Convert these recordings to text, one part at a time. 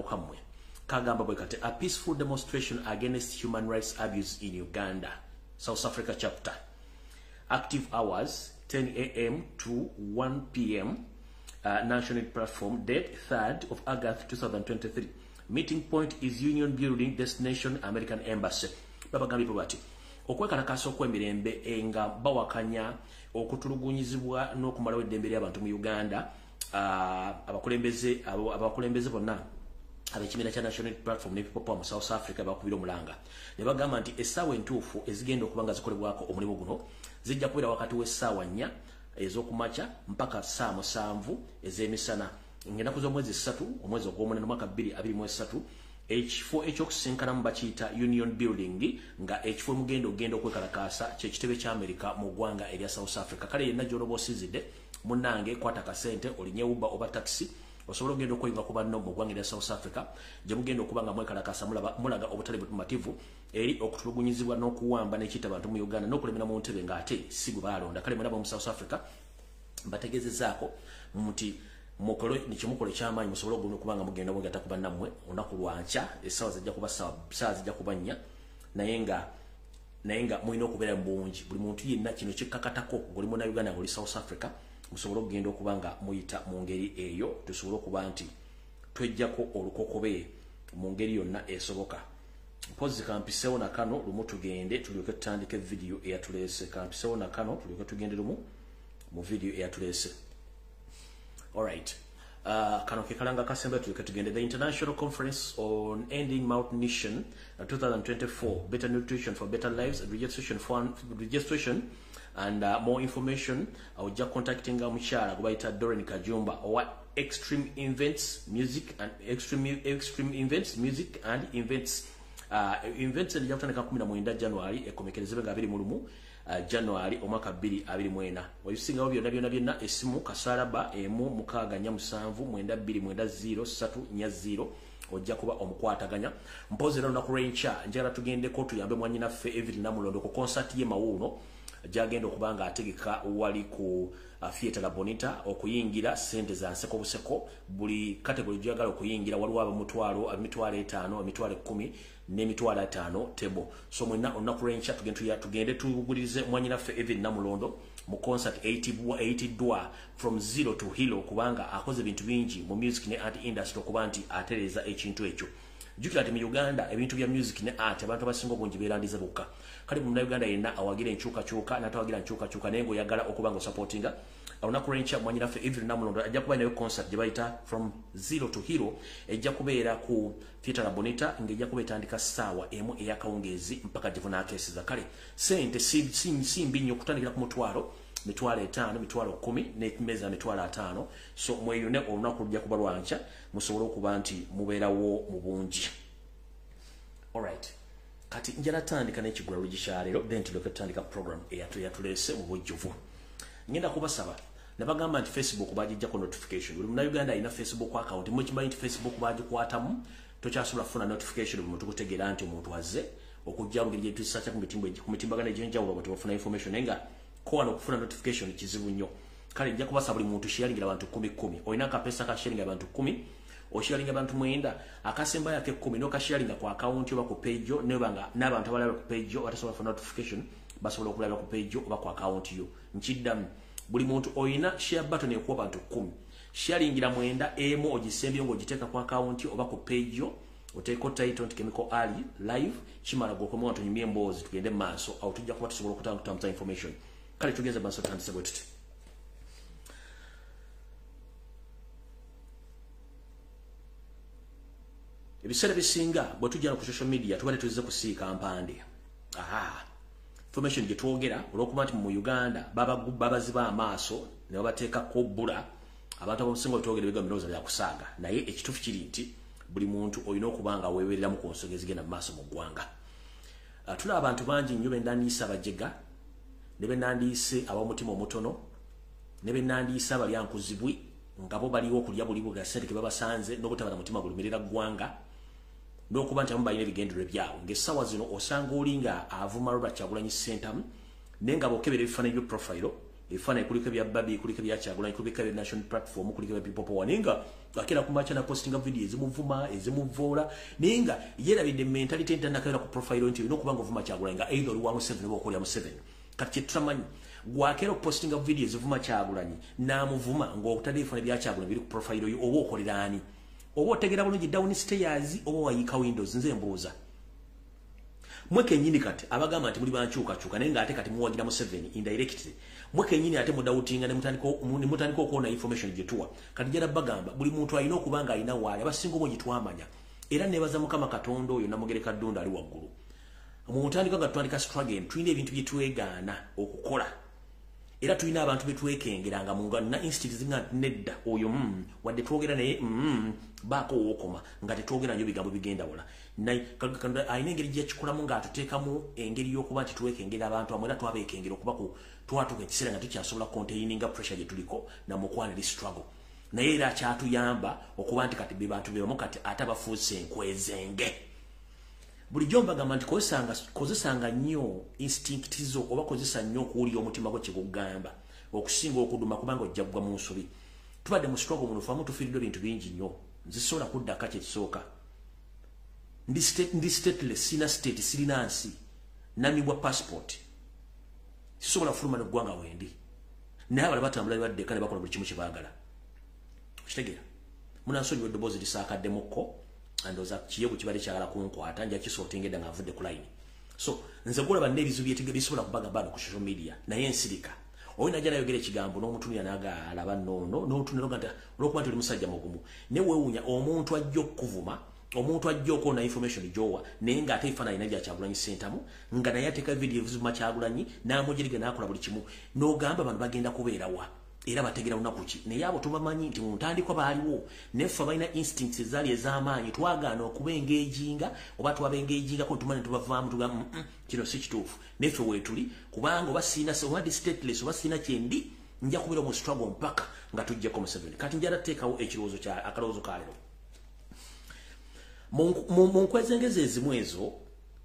kamwe kagamba bwe kati a peaceful demonstration against human rights abuse in Uganda, South Africa chapter. Active hours 10 a.m. to 1 p.m. National platform, date 3rd of August 2023. Meeting point is Union Building, destination American Embassy. Babagambi bwati okwekalakasa okw'emirembe nga bawakanya okutulugunyizibwa n'okumalawo eddembe ly'abantu mu Uganda. Abakulembeze bonna ab'ekibiina kya National Platform ne People Power mu South Africa bakubira omulanga ne bagamba nti essaawa entuufu ezigenda okuba nga zikolebwako omulimu guno zijja kubeera wakati w'essaawa 4 ez'okumakya mpaka saa 7 ez'emisana ng'ennaku z'omwezi 3 omwezi ogw'omwenda mwaka 2023. Ekifo ekyokusinkanamu bakiyita Union Building nga ekifo mugenda ogenda okwekalakaasa kyekitebe kya America mu ggwanga erya South Africa. Kale yenna gy'onoba osizidde munnange kwata kasente olinye Uber oba taxi osobola ogenda okuyinga ku banno mu ggwanga erya South Africa gye mugenda okuba nga mwekalakaasa mulaga obutale bumativu eri okutulugunyizibwa n'okuwamba n'ekiyita abantu mu Uganda n'okulemera mu ntebe ng'ate si gwe baalonda. Kale mulaba mu South Africa mbategezezaako muti mukole nikimukole ky'amaanyi musobole ogenda okuba nga mugenda mwegatta ku bannammwe olunaku lwankya essaawa zijja kuba saa zijja kuba 4 naye nga mulina okubeera mu bungi buli muntu yenna kino kikkakatako ng'oli munnayuganda ng'oli South Africa musobole okugenda okuba nga muyita mu ngeri eyo tusobole okuba nti twejjako olukokobe mu ngeri yonna esoboka. Mpozi kampiseewo na kano lumu tugende tulyoke tutandike video eyatuleese. Kampiseewo na kano tulyoke tugende lumu mu video eyatuleese. Alright. Kano kekalanga kasembe tulyoke tugende. The International Conference on Ending Malnutrition 2024, Better Nutrition for Better Lives, registration and more information ojja contacting omukyala gubayita Doreen Kajumba or Extreme Events Music and Extreme Events Music and Events events ejja kutandika 19 January ekomekerezebwe nga 21 January omwaka 2024. Oyisingawo byonna esimu kasalaba emu mukaga nya musanvu 9220 ojja kuba omukwataganya. Mpozi lano ku rencha njala tugende ko tuyambe mwanyinaffe Evelyn Namulondo ku concert ye mawuno jagenda okubanga ategeka wali ku theater la Bonita okuyingira sente za nseko buseko buli category jagala okuyingira waliwo abamutwalo emitwalo 5 emitwalo 10 n'emitwalo 5 tebo. So mwenna onakurencha tugende tugulirize mwanyinaffe Evelyn Namulondo mu concert 80 dwa from zero to hero kubanga akoze bintu bingi mu music ne art industry okubanti atereza ekintu ekyo. Jukira ati mu Uganda ebintu bya music ne art abantu abasinga obungi beerandiza bokka. Kali mu Uganda yenna awagira enkyukakyuka n'atawagira enkyukakyuka naye ng'oyagala okuba nga supportinga olunakurencha mwanyinaffe Evelyn Namulondo ajja kuba nayo concert gye bayita from zero to hero ejja kubeera ku theater la Bonita ng'ejja kuba etandika ssaawa emu ey'akawungeezi mpaka gye vunaakesiza. Kale sente simbi nnyo kutandikira ku mutwalo mitwalo 5 mitwalo 10 n'emeza mitwalo 5. So mweyune olunaku lujja kuba lwankya musobole okuba nti mubeerawo mu bungi. Alright. Kati njala tandika n'ekigula lugikyalero then tulyoke tutandika program eyatuleese mu bujjuvu. Ngenda kubasaba ne bagamba nti Facebook bagijjako notification. Buli munnayuganda alina Facebook account mukimanyi nti Facebook bagikwatamu tokyasobola kufuna notification buli muntu kutegeera nti omuntu azze okujja ngeri gye tusacha ku mitimbagano egy'enjawulo bwe tubafuna information enga ko ano kufuna notification kizibu nnyo. Kale njja kubasaba buli muntu sharingira abantu 10 olina akapesa ka sharinga abantu 10 osharinga abantu 9 akasemba yake 10 no kasharinga ku account oba ku page yo nebanga n'abantu abalaba ku page yo batasobola kufuna notification basobola okulaba ku page yo oba ku account yo. Nkiddamu buli muntu oyina share button ekuwa abantu 10 sharingira 9 emu ogisembye ngo ogiteeka ku account yo oba ku page yo oteeko title nti Chemical Ali live kimala gokomo atunyumye emboozi tugende maaso au tujja kuba tusobola okutambula information. Kale tugeze maaso tandise bwe tuti. Ebiseera bisinga bwe tujja ku social media tubale tuzize kusiika mpande. Information gye twogera olw'okuba nti mu Uganda babaziba amaaso ne babateeka ko bbula abantu abamusinga twogera ebigambo birowooza bya kusaaga naye ekituufu kiri nti buli muntu olina okuba nga weewereramu ku nsonga ezigenda mu maaso mu ggwanga. Tulaba abantu bangi nnyo bendandiisa abajega ne bendandiise ab'omutima omutono ne bendandiise abalyankuzibwi nga bo baliwo okulya buli bwa ssente ke babasanze n'obutaba na mutima gulumirira ggwanga n'okuba nti abamu balina ebigendererwa byabwe. Ng'essaawa zino osanga oli nga avuma Robert Kyagulanyi Ssentamu naye nga bw'okebera ebifaananyi by'oprofile efana kuliko bya babi kuliko bya Kyagulanyi kuliko bya national platform kuliko bya people power ninga akira kumacha na posting videos ezimuvuma ezimuvoola ninga yerabide mentality entandakira ku profile nti no kubanga vuma Kyagulanyi nga either wa mu 7 oba mu 7 kati tutamanyi gwakero posting videos ezivuma Kyagulanyi namuvuma ng'okutadde efana bya Kyagulanyi biri ku profile yo oba okoleraani oba otegera bulungi downstairs oba wayika windows nze mbuuza mweke nyini kati abagamba nti muli banchuka naye nga ate kati muwagira mu 7 indirectly mweke nyini ate mudautinga ne mutandiko okuona information gyetuwa kati jara bagamba buli muntu alina okubanga alina waali abasinga omwe gitwamanya era nebaza Mukama Katonda oyo namugereka ddunda ali waggulu mu ntandiko nga twandika struggle tulina ebintu byetwegaana okukola era tulina abantu betwekengeranga mu ngana institute zinga nedda oyo wadde twogera naye baako wokoma nga tetwogera nnyo bigambo bigenda wala ayina engeri gyekikulamu nga atuteekamu engeri y'okuba nti twekengera abantu amwe era twabeekengera okuba twatuka ekiseera nga tukyasobola containinga pressure gye tuliko namukwanira struggle naye era kyatuyamba okuba nti kati be bantu bebamu kati ate abafuuse enkwezenge bulijjo mbagamba nti kozesanga nnyo instinct zo oba kozesa nnyo okuwulira omutima gwo kyegugamba okusinga okuduma kubanga ojja kugwa mu nsobi tubadde mu struggle muno famu tufiiriddwa ebintu bingi nnyo nzisobola kuddaka kyekisooka ndi stateless sina state sirina nsi namibwa passport sisobola fuluma neggwanga wendi naye abala batambula baddeka ne bakola buli kimu kyebaagala kitegeera munansonyiwa eddoboozi lisaakaddemukko andoza kiyebu kibali kyagala kunkwata nja kisootingedda nga avudde ku line so nze golaba n'ebizibu byetiga bisobola kubaga bano ku social media naye ensirika oyo najja nayogera ekigambo n'omutunira naga alaba nnono n'otunira nga olwokuba nti oli musajja mugumu ne weewuunya omuntu ajja okukuvuma omuntu ajja okwona information gyowa naye ng'ate efaananyi najja Kyagulanyi sentamu nga naye ateeka video ezivuma Kyagulanyi n'amujiriga n'akola buli kimu n'ogamba bano bagenda kubeerawa era bategera lunaku ki naye abo tubamanyi nti mu ntandikwa baaliwo neffe balina instincts ezaali ez'amaanyi twagaana okuba engejinga oba twaba engejinga ko tumane tubavaamu tugamba kino si kituufu neffe weetuli kubanga oba siina oba stateless oba siina kyendi nja kubeera mu struggle mpaka nga tujjeko mu 7 kati njala teekawo ekirowoozo kya akalowoozo ka leero mu nkwezengeza ezimu ezo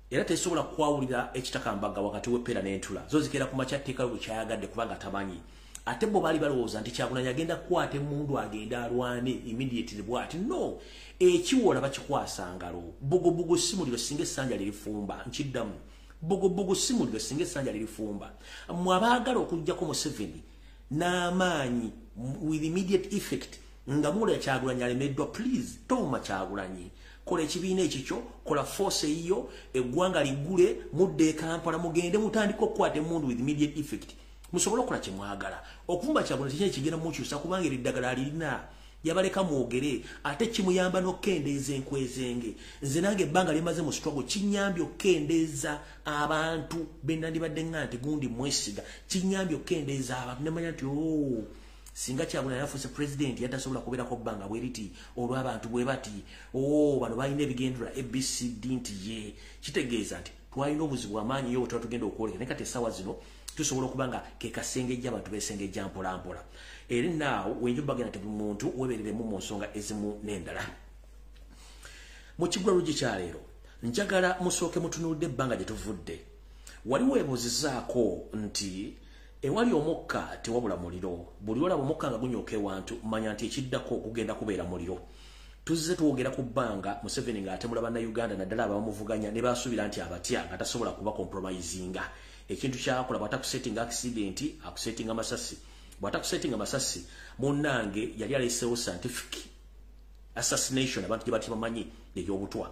era tesobola kwawulira ekitakambagga wakati w'eppeera n'entula zo zikeera ku makya tteeka bukyayagadde kubanga tamanyi ate bo bali balowooza nti Kyagulanyi agenda kukwata emundu agenda alwane immediately bwati no ekiwola bakikwasa ngalo bogobogo simuliro singa essanja lirifumba nkiddamu bogobogo simuliro singa essanja lirifumba mwabaagala okujjako mu 7 n'amaanyi with immediate effect nga mula Kyagulanyi alemeddwa please toma Kyagulanyi kola ekibiina ekikyo kola force eyo eggwanga liggule mudde Kampala mugende mutandika okukwata emundu with immediate effect musobola okukola kye mwagala okuvumba Kyagulanyi tekina kigenda mukyusa kubanga eddagala alirina yabaleka mwogere ate kimuyamba n'okkendeeza enkwezenge nze nange ebbanga limaze mu struggle kinyambye okkendeeza abantu bennandibadde nga nti gundi mwesiga kinyambye okkendeeza abantu nemanya nti singa Kyagulanyi yafuuse president yatasobola kubeerako bbanga bwe riti olw'abantu bwe bati bano balina ebigendera ABCD nti ye kitegeeza nti twalina obuzibu amaanyi yo tuba tugenda okwoleka naye kati essaawa zino tusobola okubanga ke kasengejja abantu beesengejja mpola mpola era naawo wenjo bagenda nti buli muntu weebereremu mu nsonga ezimu n'endala mu kiggwa lugi kya leero njagala musooke mutunulidde ebbanga gye tuvudde wali weebuuzizaako nti ewali omukka tewabula muliro buli olaba omukka nga gunyooka ewantu manya nti ekiddako kugenda kubeera muliro tuzze tuwogera ku bbanga Museveni ng'atemula bannayuganda naddala abamuvuganya ne baasuubira nti abatya nga tasobola kuba compromisinga ekintu kyakola bw'atakusettinga accident akusettinga masasi bw'atakusettinga masasi munnange yali aleesewo scientific assassination abantu gye bati bamanyi ebyobutwa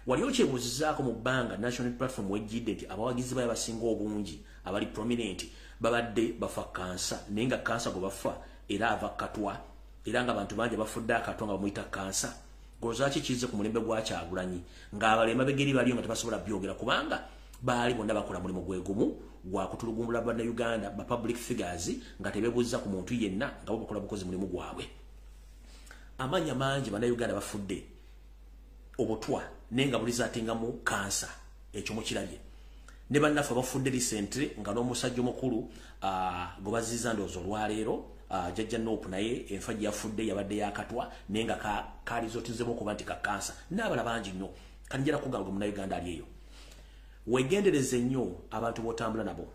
wali okyebuuzizaako mu bbanga national platform wejjidde nti abawagizi bayo abasinga obungi abali prominent babadde bafa kansa naye nga kansa gwe bafa era ava katwa era nga abantu bangi bafudde akatwa nga bamuyita kansa gozaki kize ku mulembe gwa Kyagulanyi ng'abalema begeri baliyo nga tebasobola byogera kubanga baali bonna bakola mulimu gwe gumu gwa kutulugumbula bannayuganda ba public figures nga tebeebuuziza ku muntu yenna nga bo bakola bukozi mulimu gwabwe amanya mangi bannayuganda bafudde obutwa naye nga bulizaatingamu kansa ekyo mukirabye ne bannaffe bafudde recently nga n'omusajja omukulu gwe baziza ndowooza olwaleero jajja Nope naye enfa gye yafudde yabadde yakatwa naye nga kaalizotizemu okuba nti kakansa n'abala bangi nnyo kanjala kugamba munnayuganda ali eyo wegendereze nnyo abantu b'otambula nabo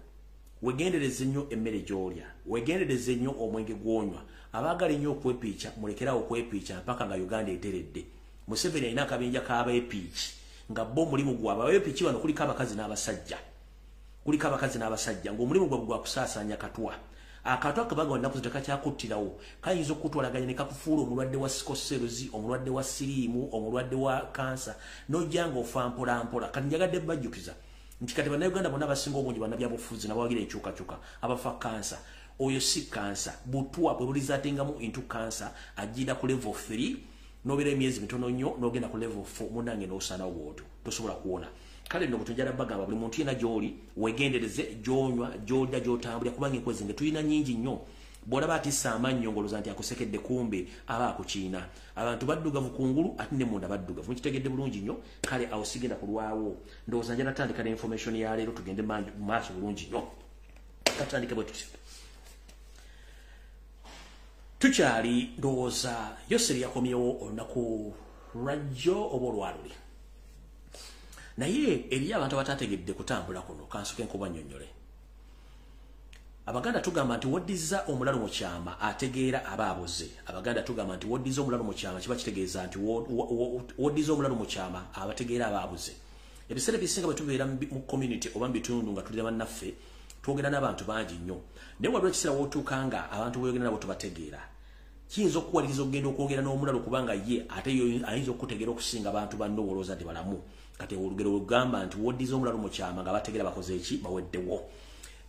wegendereze nnyo emmere gy'olya, wegendereze nnyo omwenge gw'onywa. Abaagala ennyo okwepiica mulekerawo okwepiica mpaka nga Uganda eteredde. Museveni alina akabinja k'abeepiici nga bo omulimu gwabwe abeepiici bano kuliko abakazi n'abasajja. Kuliko abakazi n'abasajja ng'omulimu gwabwe gwa kusaasanya katwa. Akatwa Kabaka ennaku zino tekakyakuttirawo kayinza okutwalaganya ne kakufuula omulwadde wa sikoserozi, omulwadde wa siriimu, omulwadde wa kansa n'ojja ng'ofa mpolampola. Kati njagadde bajjukiza nti kati bannayuganda bonna abasinga obungi bannabyabufuzi n'abawagira enkyukakyuka abafa kansa. Oyo si kansa, butwa bwe bulizatengamu into kansa agenda ku level 3 n'obeera emyezi mitono nnyo n'ogenda ku level 4 munnange n'osaanawo bw'otyo tosobola kuwona. Kale nno butunjala bagamba buli muntu yena gy'oli wegendereze gy'onywa gy'olya gy'otambulira kubanga enkwezi nge tulina nnyingi nnyo. Bw'olaba atissa amannyo ng'olowooza nti akusekedde kumbe aba akukiina. Abantu baddugavu kungulu ate ne munda baddugavu mukitegedde bulungi nnyo. Kale awo sigenda kulwawo ndowooza njala tandika ne information ya leero tugende mu maaso bulungi nnyo. Katandike bwe tuti tukyali ndowooza Yoseri yakomyewo olunaku lwajjo oba olwaluli. Naye eri abantu abatategedde kutambula kuno kansuke nkubannyonnyole. Abaganda tugamba nti woddiza omulalu mu kyama ategeera aba abuze. Abaganda tugamba nti woddiza omulalu mu kyama kiba kitegeeza nti woddiza omulalu mu kyama abategeera aba abuze. Ebiseera ebisinga bwe tubeera mu community oba mu bitundu nga tulira bannaffe twogera n'abantu bangi nnyo. Naye waliwo ekiseera w'otuuka nga abantu b'oyogera nabo tubategeera. Kiyinza okukuwaliriza okugenda okwogera n'omulalu kubanga ye ate ayinza okukutegeera okusinga abantu banno olowooza nti balamu. Kati olugero lugamba nti woddiza omulalu mu kyama nga bategeera bakoze eki baweddewo.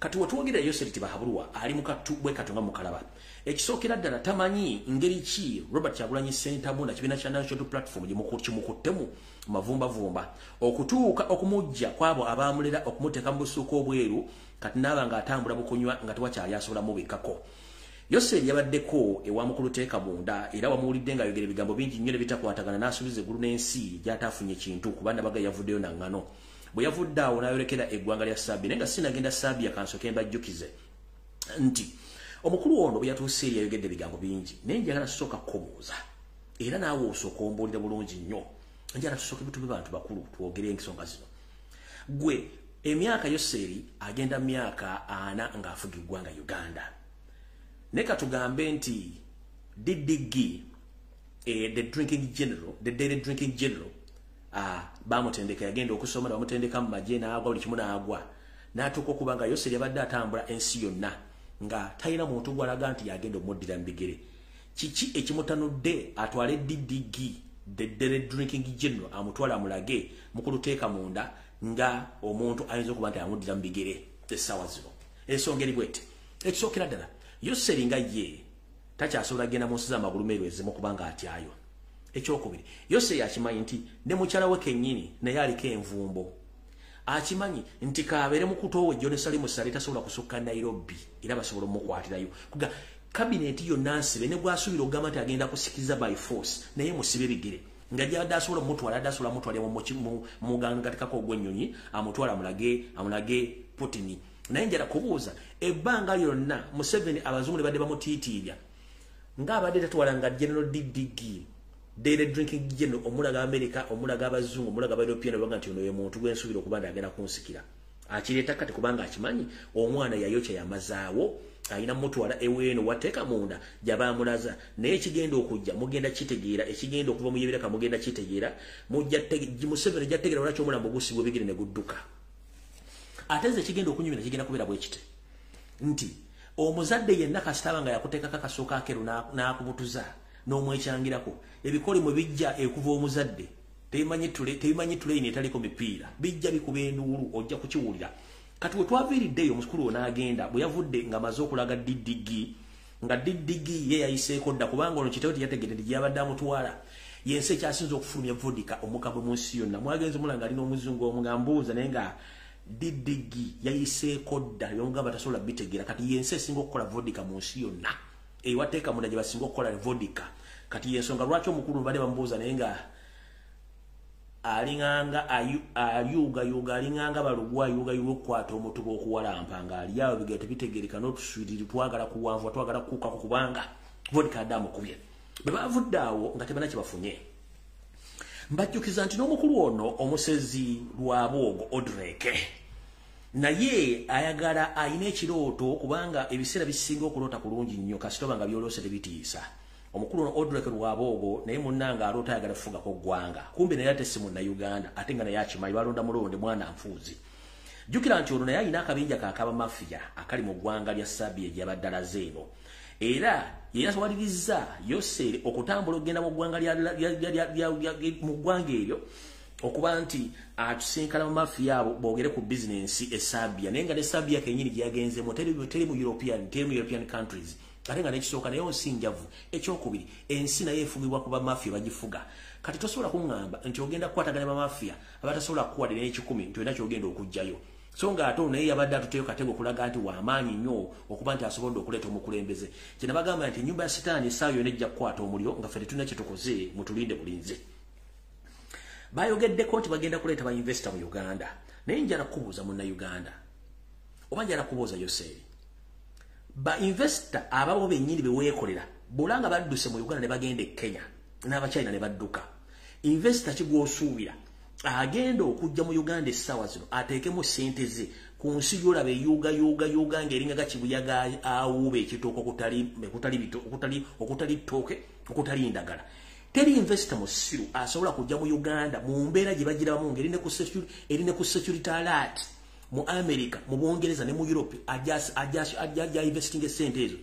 Kati wetwogera Yoseri tibahabulwa ali bwe katonga mukalaba. Ekisookera ddala tamanyi ngeri ki Robert Kyagulanyi Ssentamu na kibiina kya National Platform kimukuttemu mavumbavumba okutuuka okumujja kwabo abaamulera okumuteeka mu busuuka obweru kati naaba nga atambula bukunywa nga tewakyali asobola mubikkako. Yoseri yabaddeko ewa mukulu teeka munda era wamuwulidde nga ayogera ebigambo bingi nnyo ebitakwatagana n'asuubiza eggulu n'ensi gy'ataafunye kintu kubanga baga yavuddeyo na ŋŋano. Bwe yavudde awo n'ayolekera eggwanga lya Sabbi naye nga sinagenda Sabbi akansoke mbajjukize nti omukulu ono bwe yatuuse eri yayogedde ebigambo bingi naye njagala tusooka kukobuuza era naawe osooka ombuulira bulungi nnyo. Njagala tusooke bitube bantu bakulu twogere ensonga zino. Gwe emyaka Yoseri agenda myaka 4 ng'afuga eggwanga Uganda. Neka tugambe nti DDG the daily drinking general bamutendeka yagenda okusoma bamutendeka mu magye n'agwa buli kimu n'agwa n'atuuka okubanga Yoseri yabadde atambula ensi yonna nga talina muntu gw'alaga nti yagenda omuddira mu bigere. Kiki ekimutanudde atwale DDG the daily drinking general amutwala amulage mukulu teeka munda nga omuntu ayinza okuba nti amuddira mu bigere essaawa zino. Ensonga eri bw'eti ekisookera ddala Yoseri nga ye takyasobola genda mu nsi z'amagulu meerwezimu kubanga atyayo. Ekyokubiri Yoseri akimanyi nti ne mukyala we kennyini naye aliko envumbo. Akimanyi nti kaabeere mukutoowe Jerusalemu sale tasobola kusukka Nairobi era basobola omukwatirayo. Kuga kabineti yonna nsibe ne gwasuubira okugamba nti agenda kusikiza by force naye musibe bigere nga gy'adde asobola omutwala adde asobola omutwala mu mugangatikako ogw'ennyonyi amutwala amulage Putin. Naye njala kubuuza ebbanga lyonna Museveni abazungu ne badde bamutiitiirya ng'abadde tatwala nga General DDG daily drinking general omulaga America omulaga abazungu omulaga European banga nti ono ye muntu gwensuubira okuba nti agenda kunsikira. Akireeta kati kubanga akimanyi omwana yayokya yamazaawo ayina mutwala eweeno wateeka munda gy'abaamulaza naye ekigenda okujja mugenda kitegeera ekigenda okuva mu yebiraka mugenda kitegeera Museveni gy'ategeera lwaki omulambo gusibwa ebigere ne gudduka. Ate nze kigenda okunyumira kigenda kubeera bwe kiti nti omuzadde yenna kasitaba nga yakuteekako akasooka akeeru n'akubutuza n'omwekyangirako ebikole mwe bijja ekuva omuzadde tebimanyi tuleyini etaliko mipiira bijja bikuba enduulu ojja kukiwulira. Kati we twaviiriddeyo omukulu n'agenda bwe yavudde nga amaze okulaga DDG nga DDG ye yayiseeko dda kubanga ono kitabo teyategedde nti gyabadde amutwala yensi ekyasinza okufulumya vodika omukambwe mu nsi yonna. Mwagenze mulanga alina omuzungu omu nga mbuuza naye nga DDG yayiseeko dda yongamba tasobola bitegeera. Kati yensi esinga okukola vodika mu nsi yonna ewateeka munda gye basinga okukola vodika. Kati yensonga lwaki omukulu badde bamubuuza naye nga alinganga ayuga alinganga balugwa ayuga okukwata omutuba okuwalampa nga ali awo bigere tebitegereka n'otuswiriri twagala kuwanvu twagala kuukako kubanga vodika adde amukubye. Bwe bavudde awo nga tebana kye bafunye. Mbajjukiza nti n'omukulu ono omusezi lwa bwogo Odreke naye ayagala ayina ekirooto kubanga ebiseera bisinga okulota kulungi nnyo kasitoba nga byolose tebitiisa omukulu ono Odrek Lwaboogo naye munnanga aloota ayagala fugako ggwanga kumbe naye ate si munnayuganda ate nga naye akimanyi balonda mulonde mwana nfuuzi jjukira nti ono naye alina akabinja kakaba mafiya akali mu ggwanga lya Sabia gy'abaddala zeeno era yeyasawaliriza Yoseri okutambula okugenda mu ggwanga mu ggwanga eryo okuba nti atusinkana mu mafiya abo boogere ku bizinensi Sabia naye nga ne Sabia kenyini gyagenzemu teri mu European countries ate nga nekisooka naye onsinjavu ekyokubiri ensi naye efugibwa kuba mafiya bagifuga kati tosobola kuŋŋamba nti ogenda kukwatagana bamafiya abatasobola kukuwadde n'ekikumi nti olina kyogenda okugjayo so nga ate naye yabadde atuteyo katego okulaga nti wamaanyi nnyo okuba nti asobodde okuleeta omukulembeze kye nabagamba nti ennyumba ya sitaani essaawa yonna ejja kukwata omuliro nga ffe tetulina kye tukoze mutulinde bulinze bayogeddeko nti bagenda kuleeta bainvesita mu Uganda naye njala kubuuza munnayuganda oba njala kubuuza Yoseri bainvesita ababo bennyini beweekolera bw'olanga badduse mu Uganda ne bagenda e Kenya n'Abachina ne badduka investor kigwosuubira agenda okujja mu Uganda essaawa zino ateekemu ssente ze ku nsi y'olaba eyuuga ng'eringa gakibuyaga awuuba ekitooke okutali ttooke okutali ndagala teri investor musiru asobola kujja mu Uganda mu mbeera gye bagiramu ng'erine ku security alert mu America mu Bungereza ne mu Europe ajja investing essente ezo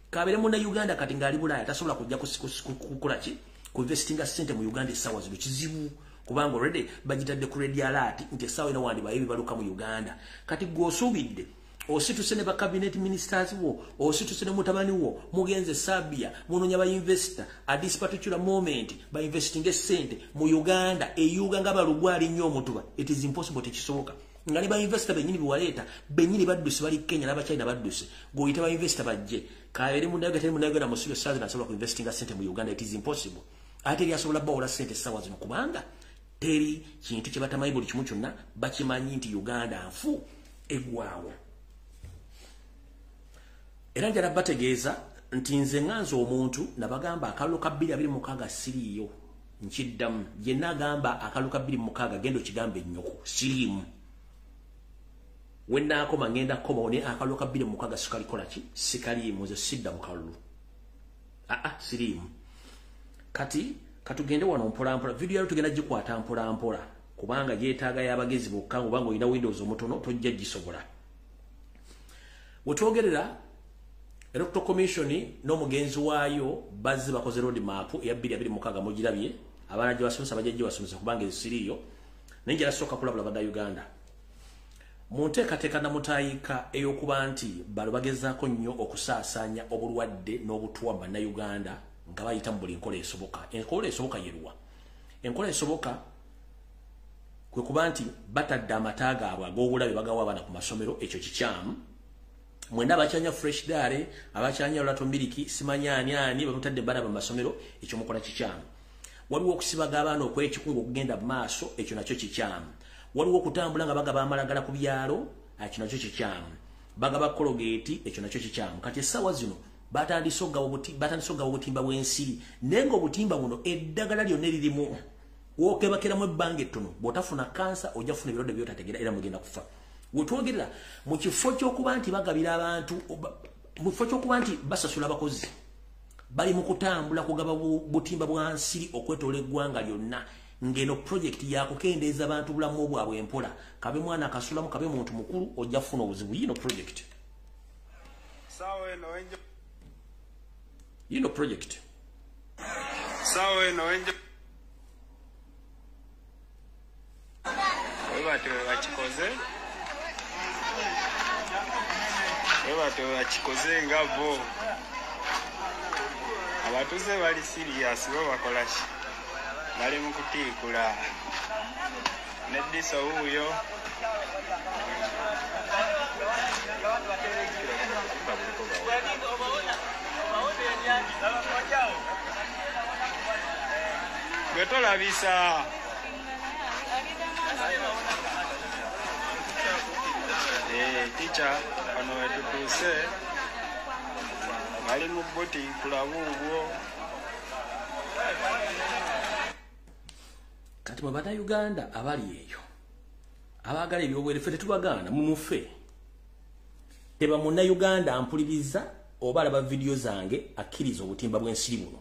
kabere mu na Uganda kati ng'ali Bulaaya tasobola kujja kukola ki ku investing essente mu Uganda essaawa zino kizibu kubanga already bagitadde ku red alert nti essaawa ino wandi bayebi baluka mu Uganda kati gw'osuubidde osituse ne ba cabinet ministers wo osituse ne mutabani wo mugenze Sabia munonya ba investor at this particular moment by investing essente mu Uganda eyuga nga balugwali nnyo omutuba it is impossible tekisoboka nga ne ba investor bennyini biwaleeta bennyini badduse bali Kenya n'Abachina badduse gwoyite ba investor bajje kaere munagana musuyo sazi nasobola ku investing essente mu Uganda it is impossible ate lyasobola bawula ssente essaawa zino kubanga teri kintu kye batamanyi buli kimu kyonna bakimanyi nti Uganda nfu eggwaawo era njala bategeeza nti nze ŋŋanza omuntu nabagamba akalulu ka 226 siriiyo nkiddamu yenna agamba akalulu ka 226 genda okigamba ennyoko siriimu wennaakoma ngenda kukomawo naye akalulu ka 226 sikalikola ki sikaliimu nze sidda mu kalulu siriimu kati katugende wano mpolampola video yalo tugenda gikwata mpolampola kubanga yeetaaga y'abagezi bokka obanga olina Windows omutono tojja gisobola wetwogerera Electoral Commission n'omugenzi waayo bazzi bakoze road map ya 226 mugirabye abaana gye basomesa bajja basomesa kubanga ezisiriiyo naye njala sooka kulabula bada Uganda mu nteekateeka namutaayika ey'okuba nti balo bagezaako nnyo okusaasaanya obulwadde n'obutuwa mu bannayuganda nga bayita mu buli nkola esoboka enkola esoboka yeruwa enkola esoboka kwe kuba nti batadde amata gaabwe ag'obulabe bagawa abaana ku masomero ekyo kikyamu mwenda abakyanya fresh dare abakyanya olato miliki simanyani bamutadde bana mu masomero ekyo mukola kikyamu waliwo okusibaga abaana okwekikungu okugenda mu maaso ekyo nakyo kikyamu waliwo okutambula nga bagaba amalagala ku byalo ekyo nakyo kikyamu bagaba kologeti ekyo nakyo kikyamu kati essaawa zino batandise okugawa obutimba bw'ensiri naye ng'obutimba buno eddagala lyonna eririmu wookebakeramu ebbanga ettono bw'otafuna kansa ojja kufuna ebirwadde by'otategeera era mugenda kufa wetwogerera mu kifo ky'okuba nti bagabira abantu mu kifo ky'okuba nti basasula abakozi bali mu kutambula kugaba butimba bwa nsiri okwetoola eggwanga lyonna ng'eno project yakukendeeza abantu bulamu bwabwe empola kabe mwana akasulamu kabe muntu mukulu ojja kufuna obuzibu yino project yino project bakikoze nga bo abatuze bali serious bo bakola ki bali mu kutiikula neddiso wuuyo gwe tolabisa teacher wano wetutuuse bali mu boti kulabuubwo kati mu bannayuganda abali eyo abagala ebyobwere ffe tetubagaana mumufe teba munna Uganda ampuliriza oba alaba video zange akkiriza obutimba bw'ensiri buno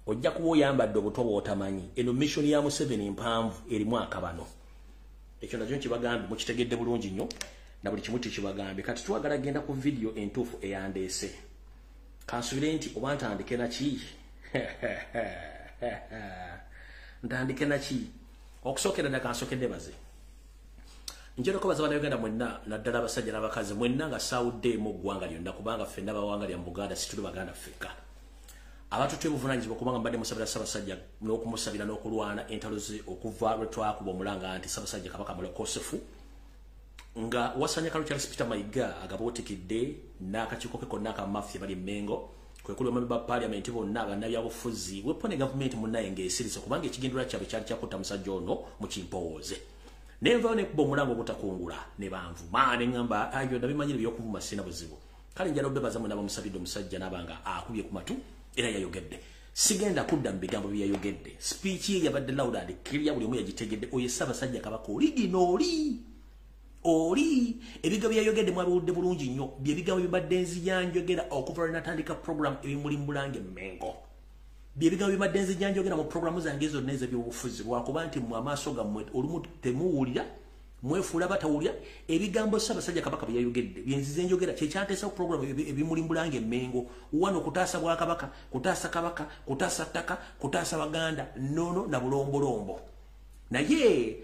ojja kuba oyambadde obutwa bw'otamanyi eno mission ya Museveni empanvu erimu akabano ekyo nakyo nkibagambe mukitegedde bulungi nnyo na buli kimu kibagambe kati twagala genda ku video entuufu eyandeese kansubire nti oba ntandike naki ntandike naki okusookera ddala kansokedde baze njero ko bazabana Uganda mwenna naddala abasajja n'abakazi mwenna nga sawudde mu ggwanga lyonna kubanga ffenna bawangalya mu Buganda situlu baganda ffekka abantu twebuvunanyizibwa kubanga mbadde musabira Ssaabasajja n'okumusabira n'okulwana entalo ze okuva lwe twakuba omulanga anti Ssaabasajja Kabaka mulokosefu nga wasanya kalo Charles Peter Mayiga agabootikidde n'akakiiko ke konna aka mafia bali Mengo kwe kuli omwami parliament bonna bannabyabufuzi wepone government munnaye ng'esirise kubanga ekigendera kyabwe kyali kyakutta musajja ono mu kimpowooze neva ne kuba omulango ogutakungula ne banvuma ne ngamba ayo ndabimanyire by'okuvuma sina buzibu kale njala obebaza mwe n'abamusabidde omusajja n'abanga akubye ku matu era yayogedde sigenda kudda mu bigambo bye yayogedde speech ye yabadde loud and clear buli omu yagitegedde oyo Ssaabasajja Kabaka oli ebigambo byayogedde mwabudde bulungi nnyo bye bigambo bibadde nzijanjogera okuva lwe natandika program ebimuli Mbulange Mengo bye bigambo bibadde nzijanjogera mu programu zange zonna ez'ebyobufuzi lwakuba nti mu amaaso gammwe olumu temuwulira mwefuula batawulira ebigambo Ssaabasajja Kabaka bye yayogedde bye nzize njogera kye kyanteesa ku program ebimuli Mbulange Mengo wano kutaasa bwa Kabaka kutaasa Kabaka kutaasa ttaka kutaasa Baganda nono na bulombolombo naye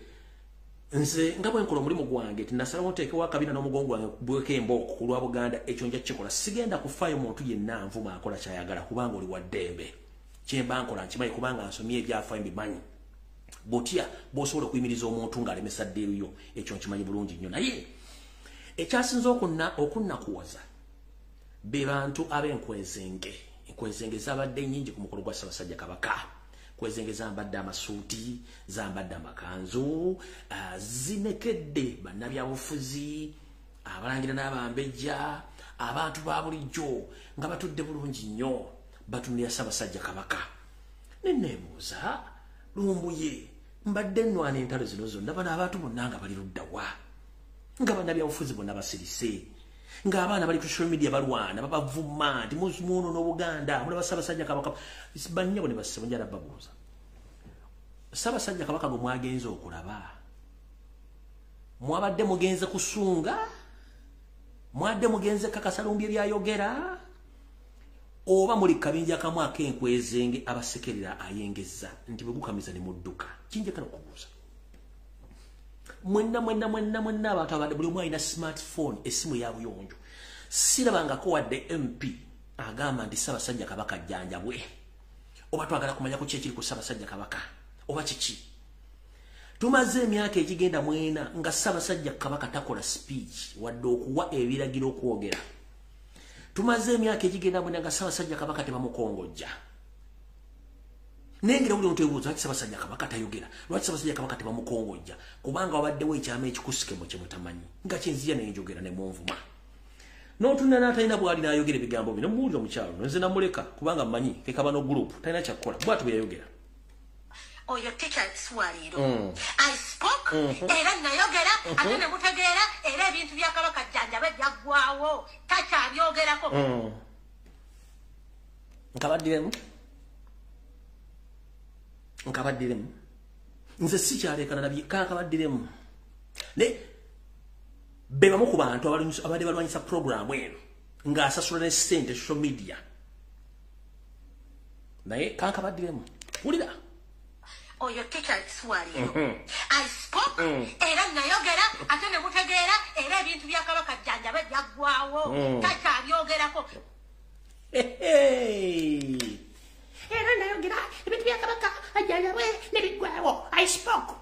nze nga bwe nkola omulimu gwange tinasalawo nteekewo akabina n'omugongo gwange bwekembo ku lwa Buganda ekyo nja kikola sigenda kufaayo muntu yenna nvuma akola kyayagala kubanga oli wa ddembe kyemba nkola nkimanyi kubanga nsomye ebyafaayo mbimanyi botya bw'osobola okuyimiriza omuntu ng'alemesa ddeeruyo ekyo nkimanyi bulungi nnyo naye ekyasinza okunnakuwaza be bantu ab'enkwezenge enkwezenge zabadde nnyingi ku mukolo gwa Ssaabasajja Kabaka kwezenge zambadde amasuuti zambadde amakanzu zinekedde bannabyabufuzi abalangira n'abambejja abantu ba bulijjo nga batudde bulungi nnyo batunira Ssaabasajja Kabaka neneebuuza Lumbuye mbadde nnwana entalo zino zonna bano abantu bonna nga bali luddawa nga bannabyabufuzi bonna basirise ng'abaana bali ku social media balwana babavuma nti muno n'Obuganda mulaba Ssaabasajja Kabaka bannyabo ne bassebo njala babuuza Ssaabasajja Kabaka gwe mwagenze okulaba mwabadde mugenze kusunga mwadde mugenze kakasa Lumbuye byayogera oba muli kabinja kamu ak'enkwezenge abasekerera ayengeza nti bwe gukamiza ne mudduka kinjekana okubuuza mwenna abantu abadde buli omu alina smartphone esimu ya buyonjo sirabangako wadde MP agamba nti Ssaabasajja Kabaka jjanjabwe oba twagala kumanya ku kyekiri ku Ssaabasajja Kabaka oba kiki tumaze emyaka egigenda mwena nga Ssaabasajja Kabaka takola speech wadde okuwa ebiragiro okwogera tumaze emyaka egigenda mwena nga Ssaabasajja Kabaka tebamukongojja nengera buli omuntu ebuuza lwaki Ssaabasajja Kabaka tayogera lwaki Ssaabasajja Kabaka tebamukongojja kubanga wabaddewo ekyama ekikusikemu kye mutamanyi nga kyenzija nenjogera ne munvuma n'otunula n'atalina bwali n'ayogera ebigambo bino muwulira omukyalo nze namuleka kubanga mmanyi kekabano group talina kyakukola bwatu bwe yayogera oyo teacher Swaliro I spoke era nayogera ate ne mutegeera era ebintu bya Kabaka jjanjabe byaggwawo takyabyogerako nkabaddiremu nze sikyalekana nabye kankabaddiremu ne be bamu ku bantu abadde balwanyisa programu eno ng'asasula ne ssente social media naye kankabaddiremu wulira oyo teacher Swaliro I spoke era nayogera ate ne mutegeera era ebintu bya Kabaka jjanjabe byaggwawo takyabyogerako era nayogera ebintu bya Kabaka ajjanjabwe ne biggwawo I spoke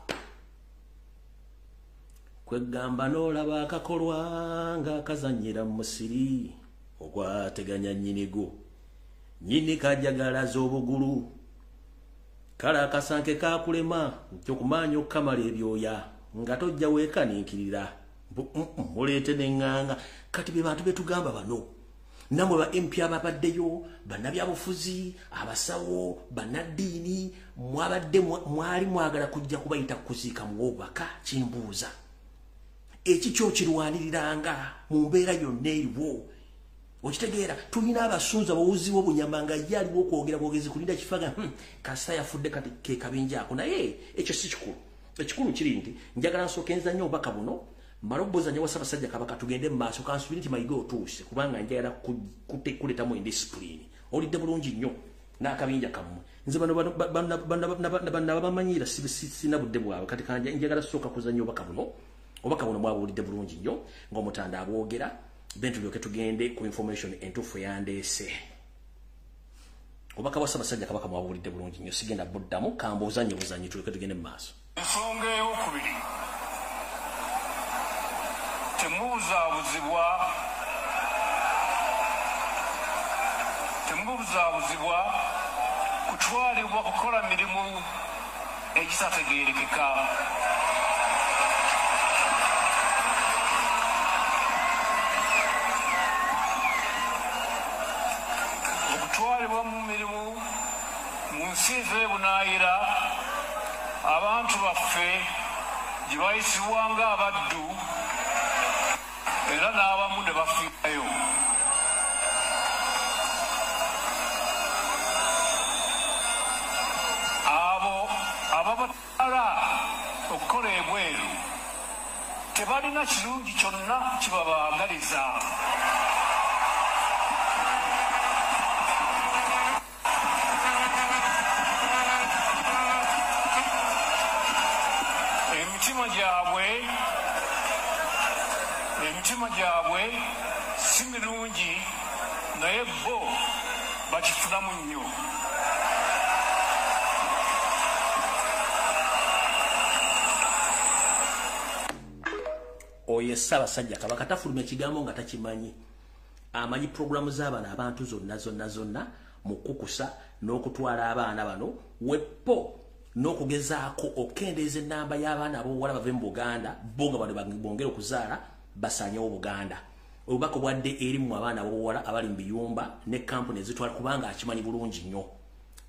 kwegamba n'olaba akakolwa ng'akazannyira mu musiri ogwateganya nnyinigo nnyini kajjagalaza obugulu kale akasanke kakulema nky'okumaanya okukamala ebyoya nga tojja weekaniikirira muleete n'eŋŋanga kati be bantu betugamba bano namwe ba MP ababaddeyo bannabyabufuzi abasawo bannaddiini mwabadde mwali mwagala kujja kubayita kuziika muwobaka kimbuuza ekikyo kirwaniriranga mu mbeera yonna eriwo okitegeera tulina abasunza bawuziwo obunyamanga yaliwo okwogera bwogezi kulinda kifaga kasita yafudde kati ke kabinja ako naye ekyo si kikulu ekikulu kiri nti njagala nsookenza nnyo obubaka buno Maroboza nyawa Ssaabasajja Kabaka tugende mu maaso kansubiri nti Mayiga otuuse kubanga njagala kuletamu indiscipline olidde bulungi nnyo n'akabinja kammwe nze bano bamanyira sina budde bwabwe kati kanja njagala sooka kuzannya obubaka buno mwabulidde bulungi nnyo ng'omutanda abwogera then tulyoke tugende ku information entuufu yandeese obubaka bwa Ssaabasajja Kabaka mwabulidde bulungi nnyo sigenda buddamu kambuzanye buzanyi tulyoke tugende mu maaso. Ensonga ey'okubiri temubuzaabuzibwa kutwalibwa kukola mirimu egitategeerekeka okutwalibwa mu mirimu mu nsi ez'ebunaayira abantu baffe gye bayisibwanga abaddu era n'abamu ne bafiirayo abo ababatwala okukola ebweru tebalina kirungi kyonna kibabaagaliza emitima gyabwe si mirungi naye bo bakifunamu nnyo oyo Ssaabasajja Kabaka tafuluma ekigambo nga takimanyi amanyi programu z'abaana abantu zonna mu kukusa n'okutwala abaana bano wepo n'okugezaako okendeeza ennamba y'abaana ab'obuwala bave mu Buganda bo nga bano bongera okuzaala basanyewo Buganda obubaka bwadde eri mu abaana ab'obuwala abali mu biyumba ne kampuni ezitwala kubanga akimanyi bulungi nnyo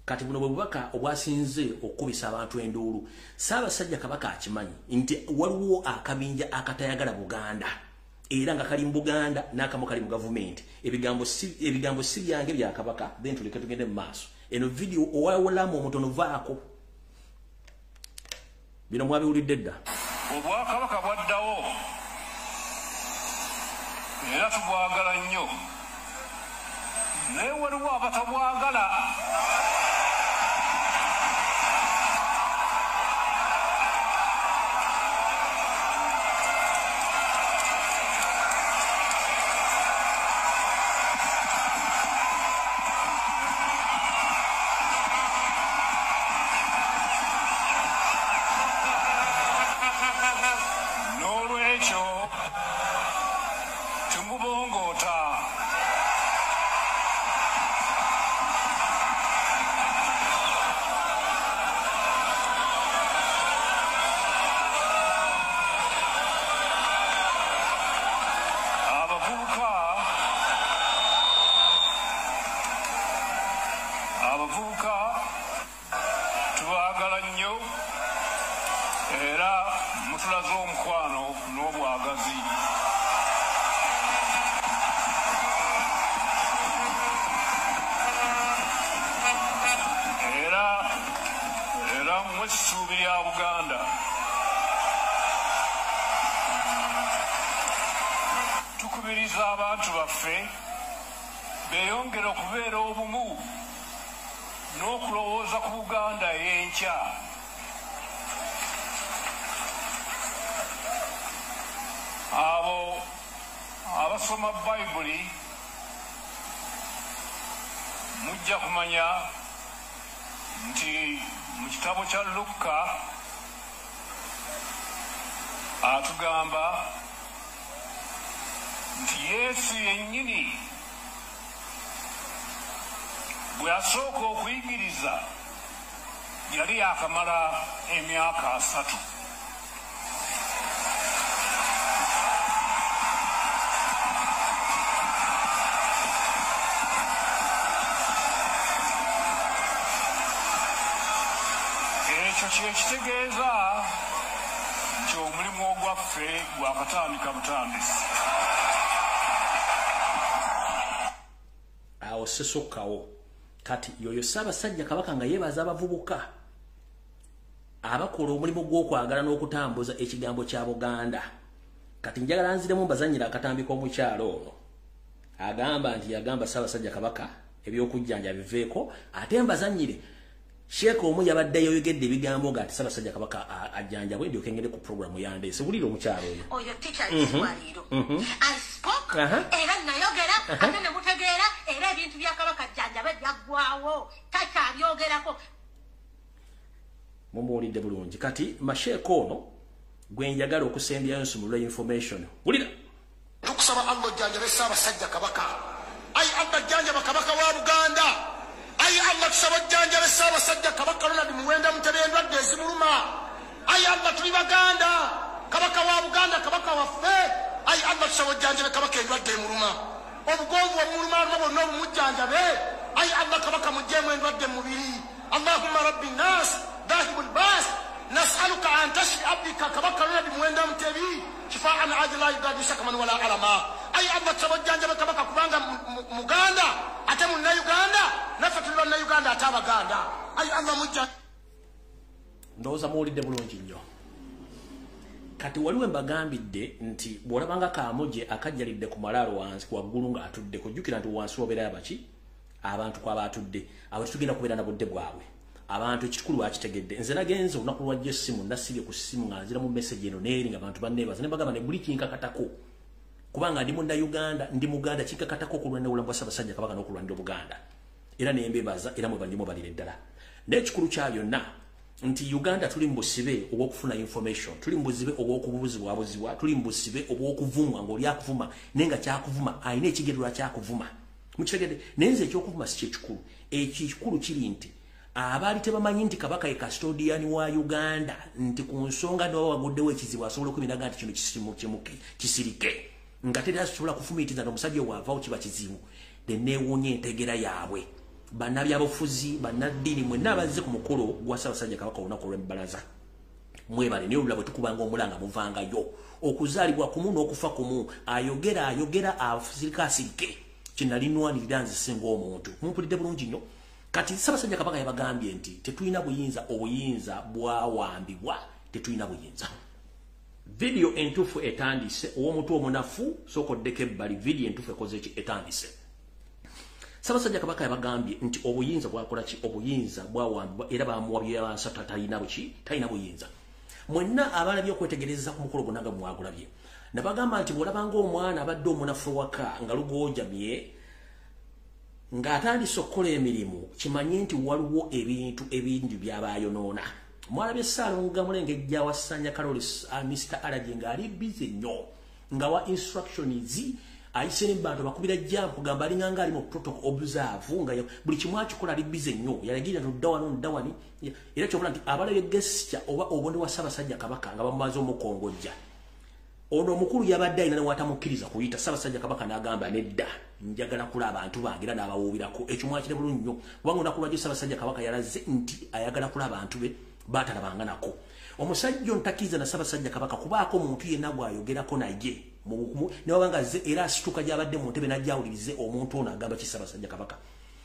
kati buno bwe bubaka obwasinze okukubisa abantu enduulu Ssaabasajja Kabaka akimanyi nti waliwo akabinja akatayagala Buganda era nga kali mu Buganda n'akamu kali mu gavumenti ebigambo si byange bya Kabaka then tuleke tugende mu maaso eno video owawulamu omutono vaako bino mwabiwulidde dda obwakabaka bwaddawo era tubwagala nnyo naye waliwo abatabwagala abantu baffe beeyongera okubeera obumu n'okulowooza ku Buganda ey'enkya abo abasoma Bayibuli mujja kumanya nti mu kitabo kya Lukka atugamba nti Yesu yennyini bwe yasooka okuyigiriza yali yakamala emyaka 3. Ekyo kye kitegeeza nti omulimu ogwa waffe gwakatandika butandisi. Awo sesokkawo kati yoyo Ssaabasajja Kabaka nga yeebaza abavubuka abakola omulimu gw'okwagala n'okutambuza ekigambo kya Buganda. Kati njagala nziremu mbazannyira akatambi k'omukyalo ono agamba nti yagamba Ssaabasajja Kabaka ebyokujjanja biveeko ate mbazannyire Sheikh omu yabadde yoyogedde ebigambo nga ati Ssaabasajja Kabaka ajjanjabwe ndyoke ngende ku programu yandeese. Wulira omukyalo oyo. Oyo teacher Kiswahili. I spoke era nayogera ate ne mutegeera era ebintu bya Kabaka ajjanjabe byaggwaawo takyabyogerako. Mumuwulidde bulungi. Kati masheeko ono gwe njagala okusembyayo nsumulula information. Wulira. Tukusaba Allah ajjanjabe Ssaabasajja Kabaka. Ai Allah ajjanjaba Kabaka wa Buganda. Ai Allah tusaba ajjanjabe Ssaabasajja Kabaka Ronald Muwenda Mutebi endwadde ezimuluma. Ai Allah tuli Baganda. Kabaka wa Buganda Kabaka waffe. Ai Allah tusaba ajjanjabe Kabaka endwadde emuluma. Obugonvu omuluma bonna obumujjanjabe. Ai Allah Kabaka mujjeemu endwadde mubiri. Allahumma rabbi nas ذاهب الباس نسألك أن تشفي عبدك كبك الذي مويندا متبي شفاء عاجل لا يقدر سقما ولا ألما أي الله تبجان جبك كبك كبانغا مغاندا أتمنى نا يوغاندا نفتل نا يوغاندا أتابا غاندا أي الله مجان ndoza muwulidde bulungi nnyo. Kati waliwo mbagambidde nti bw'olabanga kaamuje akajjalidde ku malaalo wansi waggulu ng'atudde kujjukira nti wansi wabeerayo baki abantu kwaba atudde abo tugenda kubeera na budde bwabwe. Abantu ekikulu akitegedde. Nze nagenze olunaku lwajja essimu nasibye ku ssimu nga nzira mu message eno neeringa abantu banneebaza ne bagamba ne buli kinkakatako kubanga ndi munda Uganda ndi Muganda kinkakatako okulwanira obulamu bwa Ssaabasajja Kabaka n'okulwanira Obuganda era ne mbeebaza era mwe bandimu balire ddala. N'ekikulu kya byonna nti Uganda tuli mu busibe obw'okufuna information, tuli mu busibe obw'okubuzibwabuzibwa, tuli mu busibe obw'okuvumwa ng'oli akuvuma naye nga kyakuvuma alina ekigendererwa kyakuvuma mukitegedde. naye nze ekyokuvuma si kyekikulu. Ekikulu kiri nti abaali tebamanyi nti Kabaka ye custodian wa Uganda nti ku nsonga n'oba waguddewo ekizibu asobola okubinaga nti kino kisirike nga terasobola kufumiitiriza n'omusajja waavaawo kiba kizibu. Neewuunya entegera yaabwe bannabyabufuzi bannaddiini mwenna abazze ku mukolo gwa Ssaabasajja Kabaka olunaku olw'ebbalaza mwebale naye olula bwe tukubanga omulanga muvangayo okuzaalibwa kumu n'okufa kumu ayogera asirike kinalinwanirira nze singa omuntu. Mumpulidde bulungi nnyo. Kati Ssaabasajja Kabaka yabagambye nti tetulina obuyinza bwawambibwa tetulina buyinza. Video entuufu etandise ow'omutu omunafu sookoddeko ebbali video entuufu ekoze ki etandise. Ssaabasajja Kabaka yabagambye nti obuyinza bwakola ki obuyinza bwawambibwa era bamuwabye yansata talina buyinza. Mwenna abalabye okwetegereza ku mukolo gwonna nga mwagulabye nabagamba nti bw'olabanga omwana abadde omunafu waka nga lugoojamye ng'atandise okukola emirimu kimanye nti waliwo ebintu ebindi by'abaayonoona. Mwalabye Ssaalonga Mulengejja wa Ssanya Karoli Mr. Alaji ng'ali bize nnyo nga wa instructions ayise n'ebantu bakubira jjampu gamba alinganga ali mu protocol observe nga buli kimu akikola ali bize nnyo yalagira nodda wano nodda wani era kyobula nti abalabye gesture oba obonde wa Ssaabasajja Kabaka nga bamumaze omukongojja. Ono omukulu yabadde alina newatamukkiriza kuyita. Ssaabasajja Kabaka n'agamba nedda njagala kula abantu bange era n'abawuubirako. Ekyo mwakire bulungi nnyo kubanga olunaku lwajjo Ssaabasajja Kabaka yalaze nti ayagala kula abantu be baatalabanga nako. Omusajja ontakkiriza na Ssaabasajja Kabaka kubaako omuntu yenna gw'ayogerako naye ne wabanga azze era asituka gy'abadde mu ntebe n'ajja awulirize omuntu ono agamba ki Ssaabasajja Kabaka.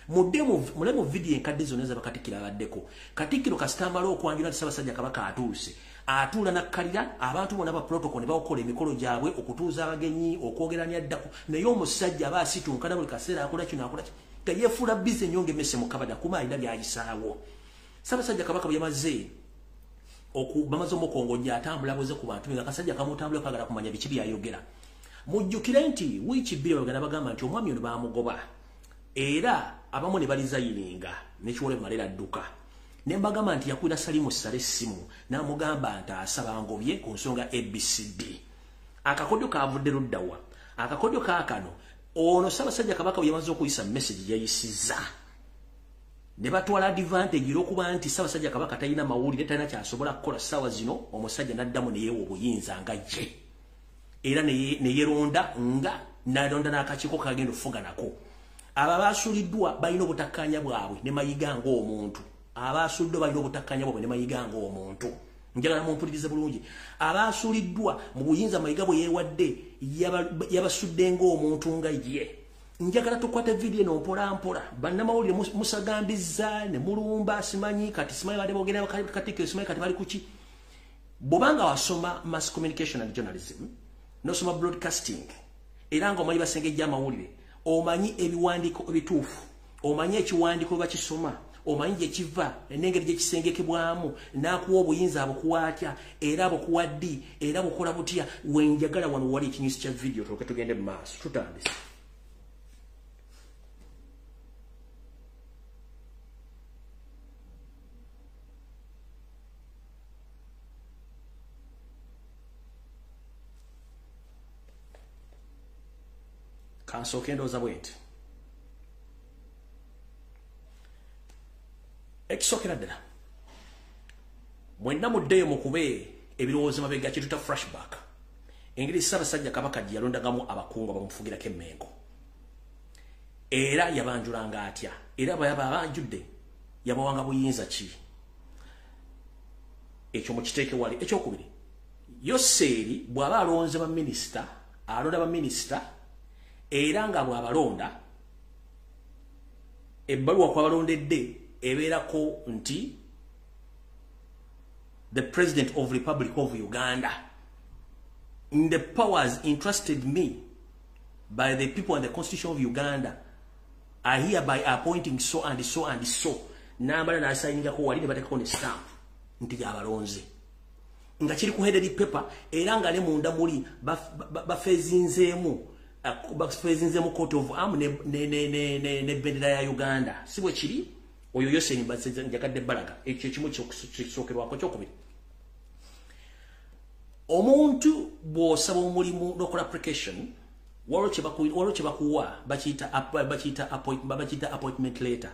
Mule mu vidiyo enkadde zonna za Katikkiro abaddeko. Katikkiro kasita amala okwanjula nti Ssaabasajja Kabaka atuuse atuula nakkalira abantu bonna ba protocol ne bakola emikolo gyabwe okutuuza abagenyi okwogeranya ddako naye omusajja aba asitunkana buli kaseera akola kino akola ki nga yeefuula bize nnyo ng'emmese mu kabada kuma alina byayisaawo. Ssaabasajja Kabaka bwe yamaze omukongojja atambula buze ku bantu nga kasajja kamutambula kagala kumanya biki byayogera. Mujjukire nti wiiki bbiri bagenda bagamba nti omwami ono baamugoba era abamu ne balizayininga n'ekiwole malera adduka. Ne mbagamba nti yakwira Salimu Ssale essimu n'amugamba nti asaba ngobye ku nsonga ABCD. Akakodyo kaavudde luddawa. Akakodyo kaakano ono Ssaabasajja Kabaka bwe yamaze okuyisa message yayisizza. Ne batwala advantage y'okuba nti Ssaabasajja Kabaka talina mawulire talina kyasobola kukola ssaawa zino omusajja n'addamu ne yeewa obuyinza nga ye. Era ne yeronda nga n'alonda n'akakiiko kagenda okufuga nako. Abo abaasuuliddwa balina obutakkanya bwabwe ne Mayiga ng'omuntu. Abaasuuliddwa balina obutakkanya bwabwe ne Mayiga ng'omuntu njagala mumpulirize bulungi abasuliddwa mu buyinza Mayiga bwe yeewadde yabasudde ng'omuntu nga ye njagala tukwate video no mpola bannamawulire musagambizza ne mulumba simanyi kati simanyi bade bogera kati simanyi kati bali kuki bobanga wasoma mass communication and journalism no soma broadcasting era nga omanyi basengejja amawulire omanyi ebiwandiiko ebituufu omanyi ekiwandiiko bakisoma omanyi gye kiva n'engeri gye kisengekebwamu n'akuwa obuyinza abukuwatya era abukuwaddi era bukola butya wenjagala wano wali ekinyusi kya video tuloke tugende mu maaso tutandise kansooke ndowooza bwenti ekisookera ddala mwenna muddeyo mukube ebirowoozo mabega kye tuta flashback engeri Ssaabasajja Kabaka gye yalondagamu abakungu abamufugirako emmengo era yabanjulanga atya era bw'ayaba abanjudde yabawanga buyinza ki ekyo mukiteeke wali ekyokubiri Yoseri bw'aba alonze baminisita alonda baminisita era nga bw'abalonda ebbaluwa kw'abalondedde ebeerako nti the President of Republic of Uganda in the powers entrusted me by the people and the Constitution of Uganda are hereby appointing so and so and so n'amala n'asayiningako wali ne bateekako ne stamp nti gy'abalonze nga kiri ku headed paper era nga ne munda muli bafeezinzeemu coat of arm ne bendera ya Uganda si bwe kiri oyo Yoseri njakadde balaga ekyo kimu kisookerwako kyokubiri omuntu bw'osaba omulimu n'okola application waliwo kye bakuwa bakiyita appointment letter.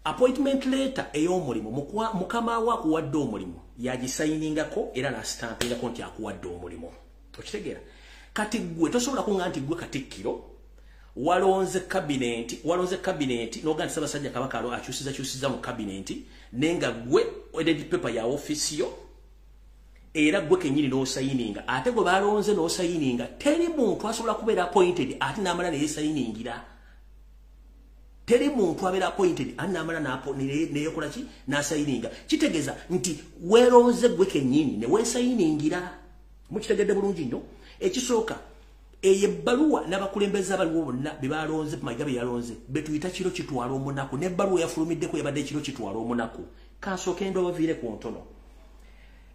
Appointment letter ey'omulimu mukama wa akuwadde omulimu yagisayiningako era n'asitampingako nti akuwadde omulimu okitegeera kati gwe tosobola kunga nti gwe Katikkiro walonze cabinet n'oga nti Ssaabasajja Kabaka akyusiza mu cabinet nenga gwe headed paper ya office yo era gwe kenyini n'osayininga ate gwe balonze n'osayininga teri muntu asobola kubeera appointed ate n'amala neyesayiningira teri muntu abeera appointed ate n'amala neyekola ki n'asayininga kitegeeza nti weeronze gwe kenyini ne weesayiningira mukitegedde bulungi nnyo ekisooka eyebbaluwa n'abakulembeze abaliwo bonna be balonze Mayiga be yalonze betuyita kiro kitwala omunaku n'ebbaluwa yafulumiddeko yabadde kiro kitwala omunaku kansooke ndobaviire ku ntono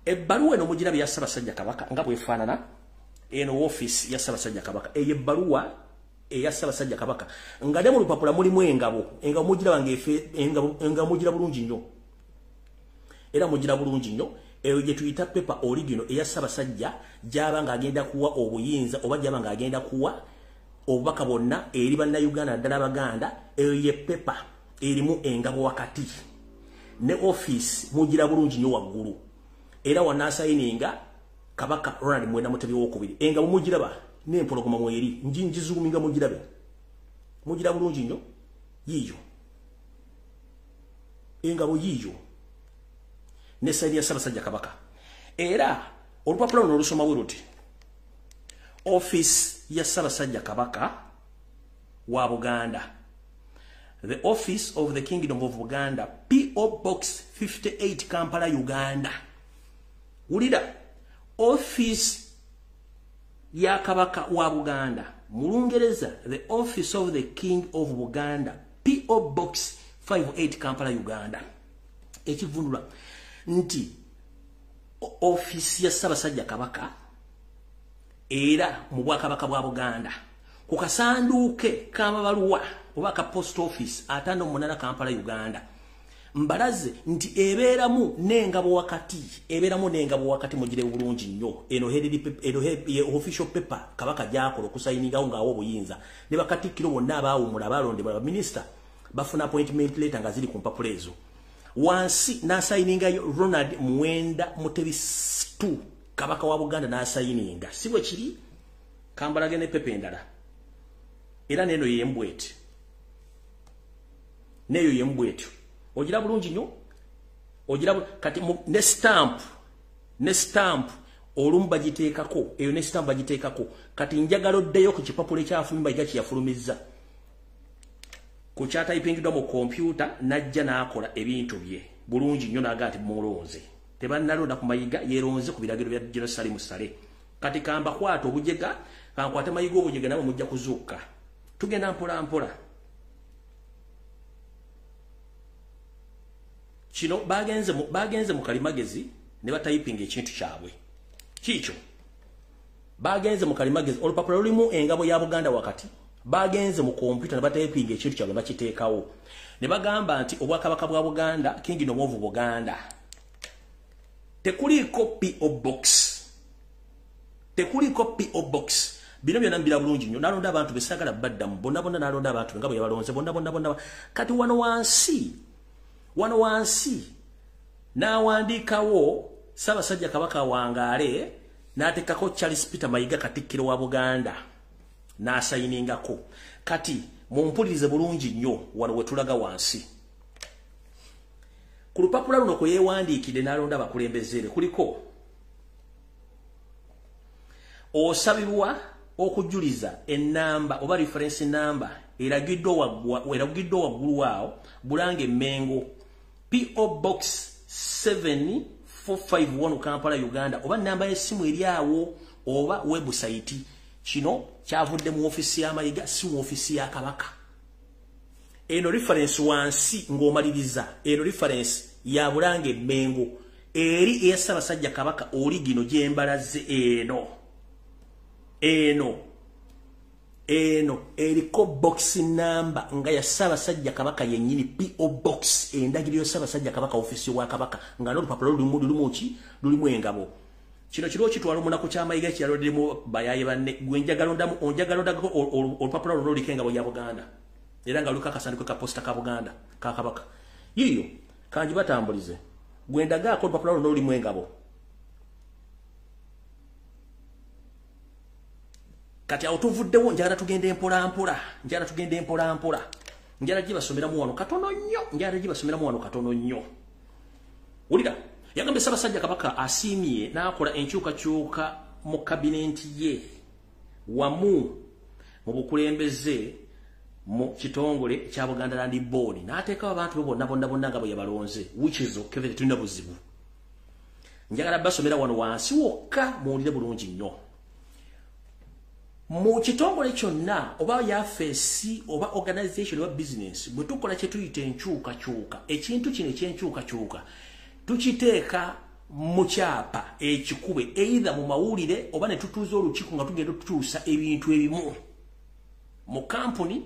ebbaluwa eno mugira bya Ssaabasajja Kabaka nga bwefaanana eno office ya Ssaabasajja Kabaka eyebbaluwa eya Ssaabasajja Kabaka nga ne mu lupapula mulimu engabo mugira bange engabo mugira bulungi nnyo era mugira bulungi nnyo eyo gye tuyita paper original eya Ssaabasajja gyaba nga agenda kuwa obuyinza oba gyaba nga agenda kuwa obubaka bonna eri bannayuganda naddala Abaganda eyo ye paper erimu engabo wakati ne office mugira bulungi nnyo waggulu era wanaasayininga Kabaka Ronald Mwenda Mutebi w'okubiri engabo mugiraba n'empologoma mweri njizuuminga mugirabe mugira bulungi nnyo yiyo engabo yiyo ne sayini ya Ssaabasajja Kabaka era olupapula luno olusoma bwe luti office ya Ssaabasajja Kabaka wa Buganda, the office of the Kingdom of Buganda, P.O. Box 58 Kampala, Uganda. Ulida office ya Kabaka wa Buganda mulungereza the office of the King of Buganda, P.O. Box 58 Kampala, Uganda. Ekivunula nti office ya Ssaabasajja Kabaka era mu Bwakabaka bwa Buganda ku kasanduuke k'amabaluwa oba ka post office 58 Kampala, Uganda mbalaze nti ebeeramu n'engabo wakati mugire bulungi nnyo eno official paper Kabaka gy'akola okusayiningawo ng'awo obuyinza ne Bakatikkiro bonna abaawumula abalondebwa ba minister bafuna appointment letter nga ziri ku mpapula ezo wansi n'asayiningayo Ronald Mwenda Mutebi 2 Kabaka wa Buganda n'asayininga si bwe kiri kambalage ne pepe endala era neno yembwete neyo yembwete ogira bulungi nnyo ogira kati ne stamp ne stamp olumu bagiteekako eyo ne stamp bagiteekako kati njagala oddeyo ku kipapula ekyafulumya Mayiga kyeyafulumizza ku kyatayipingidwa mu kompyuta najja n'akola ebintu bye bulungi nnyo n'aga ati mulonze tebannalonda ku Mayiga yeeronze ku biragiro bya Jerusalemu Sale kati kamba kwata obujega kankwate Mayiga obujega nabo mujja kuzuuka tugenda mpola mpola kino bagenze mu kalimagezi ne batayipinga ekintu kyabwe kicho bagenze mu kalimagezi olupapula lulimu engabo ya Buganda wakati bagenze mu kompyuta ne batayipinga ekintu kyabwe bakiteekawo ne bagamba nti obwakabaka bwa Buganda Kingdom of Buganda tekuli PO box bino byonna mbira bulungi nnyo nalonda abantu besagala baddamu bonna nalonda abantu ngabo yabalonze bonna kati wano wansi n'awandiikawo Ssaabasajja Kabaka wangaale n'ateekako Charles Peter Mayiga Katikkiro wa Buganda n'asayiningako kati mumpulirize bulungi nnyo wano wetulaga wansi ku lupapula luno kwe yeewandiikidde n'alonda abakulembezeere kuliko osabibwa okujuliza ennamba oba reference number eragiddwa waggulu waawo Bulange Mengo PO Box 7451 Kampala Uganda oba namba y'essimu eri awo oba website kino kyavudde mu ofisi ya Mayiga si mu ofisi ya Kabaka eno reference wansi ng'omaliriza eno reference ya Bulange Mengo eri eya Ssaabasajja Kabaka origino gyembalaze eno eriko box number nga ya Ssaabasajja Kabaka yennyini PO box endagiriro Ssaabasajja Kabaka ofisi wa Kabaka nga n'olupapula lulimu engabo kino kiro kitwala omunaku kya Mayiga kyalodemu bayaye banne gwe onjagalondako olupapula luno luliko engabo ya Buganda era nga luliko akasandiko ka posta ka Buganda ka Kabaka yiyo kanji batambulize gwe ndagaako olupapula luno lulimu engabo kati awutuvuddewo njagala tugende mpola mpola njagala gibasomeramu wano katono nnyo wulira yagambye Ssaabasajja Kabaka asiimye n'akola enkyukakyuka mu kabinenti ye wamu mu bukulembeze mu kitongole kya Buganda Land Board n'ateekawo abantu be bonna nga bwe yabalonze which is okay tulina buzibu njagala basomera wano wansi wokka muwulire bulungi nnyo mu kitongole kyonna oba yafeesi oba organization oba business bwe tukola kye tuyita enkyukakyuka ekintu kino ekyenkyukakyuka tukiteeka mu kyapa ekikube either mu mawulire oba ne tutuuza olukiiko nga tugenda tutuusa ebintu ebimu mu kampuni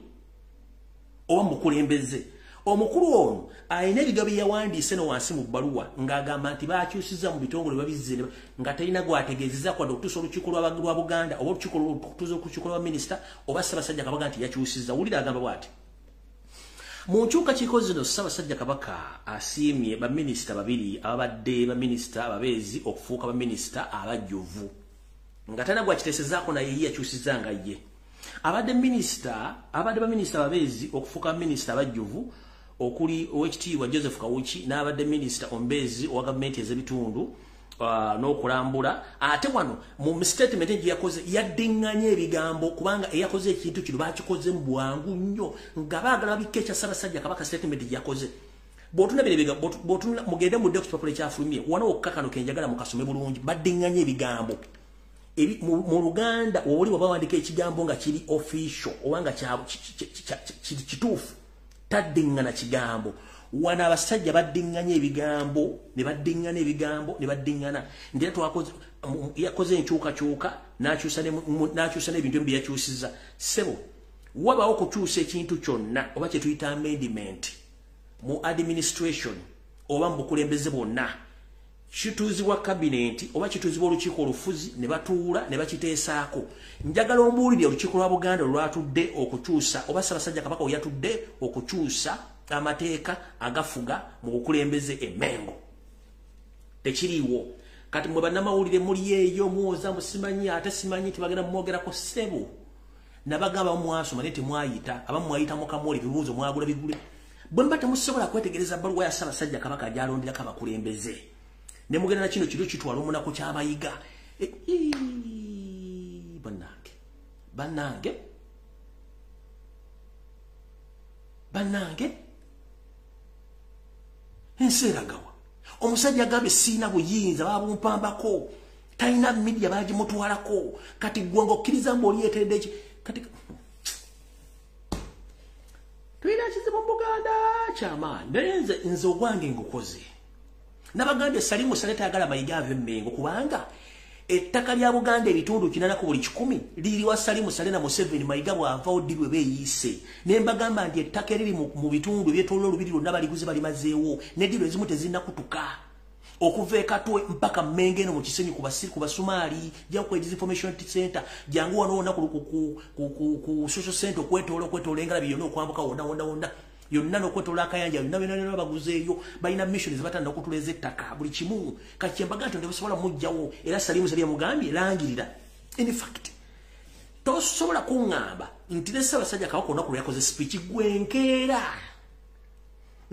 oba mukulembeze omukulu ono ayina ebigabo bye yawandiise no wansi mu bbaluwa ng'agamba nti baakyusiza mu bitongole babizze nga talina gwategeezezza kwadde okutuusa olukiiko lwa Buganda oba olukiiko okutuuza olukiiko lwa minisita oba Ssaabasajja Kabaka nti yakyusizza wulira agamba bw'ati mu nkyukakyuka zino Ssaabasajja Kabaka asiimye baminisita babiri ababadde baminisita ababeezi okufuuka baminisita abajjuvu nga talina gwakiteesezaako naye ye yakyusizza nga ye abadde baminisita ababeezi okufuuka baminisita abajjuvu okuli Oweekitiibwa Joseph Kawuki n'abadde minisita omubeezi owa gavumenti ez'ebitundu n'okulambula ate wano mu statement gye yakoze yaddiŋŋanya ebigambo kubanga eyakoze ekintu kino baakikoze mu bwangu nnyo nga baagala babikka ekya Ssaabasajja Kabaka statement gye yakoze bw'otunula mugende mudde ku kipapula ekyafulumye wano wokka kano kenjagala mukasome bulungi baddiŋŋanya ebigambo mu Luganda woli waba wandika ekigambo nga kiri official oba nga kituufu taddiŋŋana kigambo wana abasajja baddiŋŋanya ebigambo ne baddiŋŋana ndera yakoze enkyukakyuka n'akyusa n'ebintu ebi bye yakyusizza sebo wabawo okukyusa ekintu kyonna oba kye tuyita amendment mu administration oba mu bukulembeze bwonna kituuzibwa kabinenti oba kituuzibwa olukiiko olufuzi ne batuula ne bakiteesaako njagala ombuulire olukiiko lwa Buganda olwatudde okukyusa oba Ssaabasajja Kabaka yatudde okukyusa amateeka agafuga mu bukulembeze emengo tekiriiwo kati mwe bannamawulire muli eyo muwoza musimanyi ate simanyi nti bagenda mumwogerako ssebo nabagamba mwasoma naye temwayita abamu mwayita mukamwoli ebibuuzo mwagula bigule bwe mba temusobola kwetegereza bbaluwa ya Ssaabasajja Kabaka gy'alonderako abakulembeze ne mugenda na kino kiro kitwala omunako kya Mayiga bannange enseragawa omusajja agambe sina buyinza babumpambako talina media bagimutwalako kati ggwanga okkiriza mbu oliyeteredde eki kati tulina kizibu mu Buganda kyamaanyi naye nze ogwange ngukoze nabagambye Salimu Sale tayagala Mayiga ave Mmengo kubanga ettaka lya Buganda ebitundu 8 ku buli 10 liri wa Salimu Sale na Museveni Mayiga bw'ava oddirwe beeyise ne mbagamba nti ettaka eriri mu bitundu byetooloola olubiri lwonna baliguze balimazeewo n'eddirwa ezimu tezinnakutuka okuva e Katwe mpaka Mmengo eno mu Kisenyi ku Basumaali Jankwe Information Center jangu wanoona ku social center okwetoola engalabi yonna okwambuka wonna yonna n'okwetoola akayanja yonna byonna baguzeeyo balina missions batanda okutuleza ettaka buli kimu kati mbaga nti tebasobola mujjawo era Salimu Sale yamugambye erangirira in fact tosobola kuŋŋamba nti ne Ssaabasajja Kabaka olunaku lwe yakoze speech gwenkeera